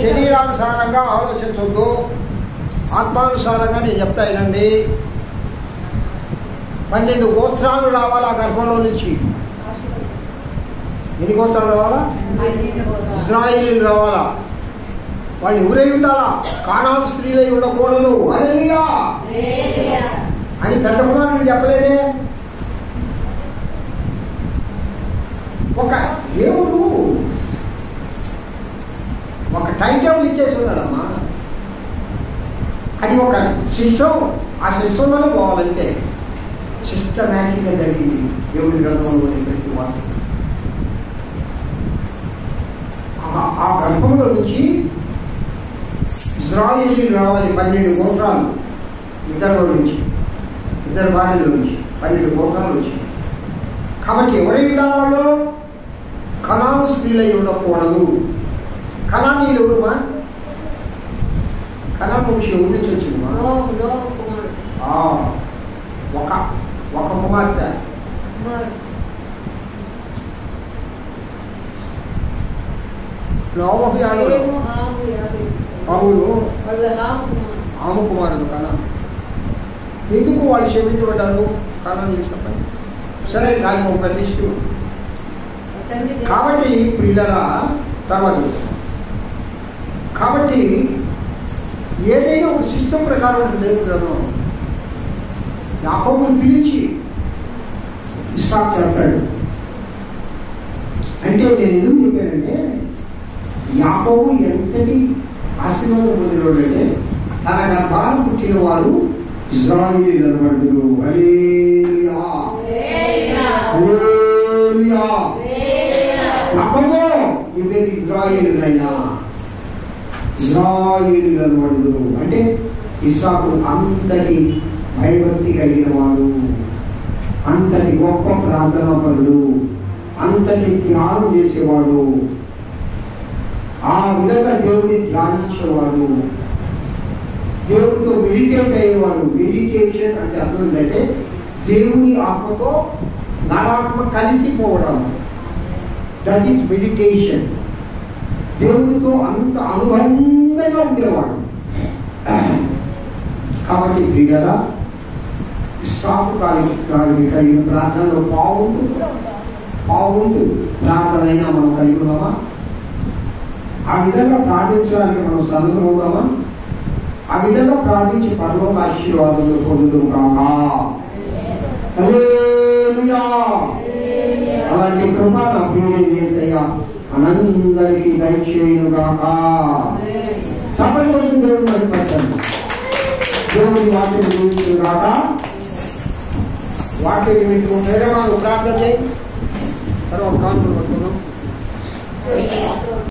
శరీరానుసారంగా ఆలోచించొద్దు, ఆత్మానుసారంగా నేను చెప్తా వినండి. 12 గోత్రాలు రావాలా గర్భంలో నుంచి. ఎన్ని గోత్రాలు రావాలా? ఇశ్రాయేలీలు రావాలా. వాళ్ళు ఎవరై ఉండాలా? కానాను స్త్రీలై ఉండకూడదు. హల్లెలూయా అని పెద్ద కుమారుడు చెప్పలేదే. ఒక దేవుడు ఒక టైం టేబుల్ ఇచ్చేసి ఉన్నాడమ్మా. అది ఒక సిస్టమ్, ఆ సిస్టంలోనే పోవాలంటే సిస్టమేటిక్గా జరిగింది దేవుడి గర్భంలోని ప్రతి వార్త. ఆ గర్భంలో నుంచి ఇశ్రాయేలీలు రావాలి. 12 గోత్రాలు, ఇద్దరిలో నుంచి, ఇద్దరు భార్యల నుంచి 12 గోత్రాలు వచ్చాయి. కాబట్టి ఎవరై ఉండాలి? వాళ్ళు కనాను స్త్రీలై ఉండకూడదు. కనానీయులు ఎవరుమా? కనాను వంశం ఎవరి నుంచి వచ్చిందమ్మా? ఒక కుమార్తె. నోవహు అవును ఆమె కుమారుడు కనాను. ఎందుకు వాళ్ళు క్షమించబడ్డారు? కనాను చెప్పండి. సరే, దానికి ఒక ప్రతిష్ఠ. కాబట్టి పిల్లల తర్వాత కాబట్టి ఏదైనా ఒక సిస్టమ్ ప్రకారం దేవుడు యాకోబుని పిలిచి ఇస్సాకు చెప్తాడు. అంటే నేను ఎందుకు చెప్పానంటే, యాకోబు ఎంతటి ఆశీర్వాదం పొందినోడంటే తన గర్భాన పుట్టిన వారు ఇశ్రాయేలీయులు అనబడుదురు. హల్లెలూయా హల్లెలూయా. యాకోబు ఇద్దరు ఇశ్రాయేలీయులైనా ఇశ్రాయేలీయులు అనబడుదురు. అంటే ఇస్సాకు అంతటి భయభక్తి కలిగిన వాడు, అంతటి గొప్ప ప్రార్థనాపరుడు, అంతటి ధ్యానం చేసేవాడు, ఆ విధంగా దేవుడిని ధ్యానించేవాడు, దేవుడితో మెడిటేట్ అయ్యేవాడు. మెడిటేషన్ అంటే అర్థం ఏంటంటే దేవుని ఆత్మతో నరాత్మ కలిసిపోవడం. That is meditation. దేవుడితో అంత అనుబంధంగా ఉండేవాడు. కాబట్టి ప్రియులారా, ఇస్సాకు కలిగిన ప్రార్థనలో పావుంటు ప్రార్థన అయినా మనం కలిగి ఉన్నామా? ఆ విధంగా ప్రార్థించడానికి మనం సదువుతామా? ఆ విధంగా ప్రార్థించి పరలోక ఆశీర్వాదాలు పొందుదు కాక. హల్లెలూయా. అలాంటి కృప నా ప్రియుడు యేసయ్య మనందరికీ దయచేయును గాక. చెప్పండి, దేవుడు మహిమపరచండి. దేవుడి వాక్యం గురించి కాక వాక్యం మీకు వేరే వాళ్ళు ప్రార్థన చేయి. తర్వాత కాన్పులు పట్టుకుందాం.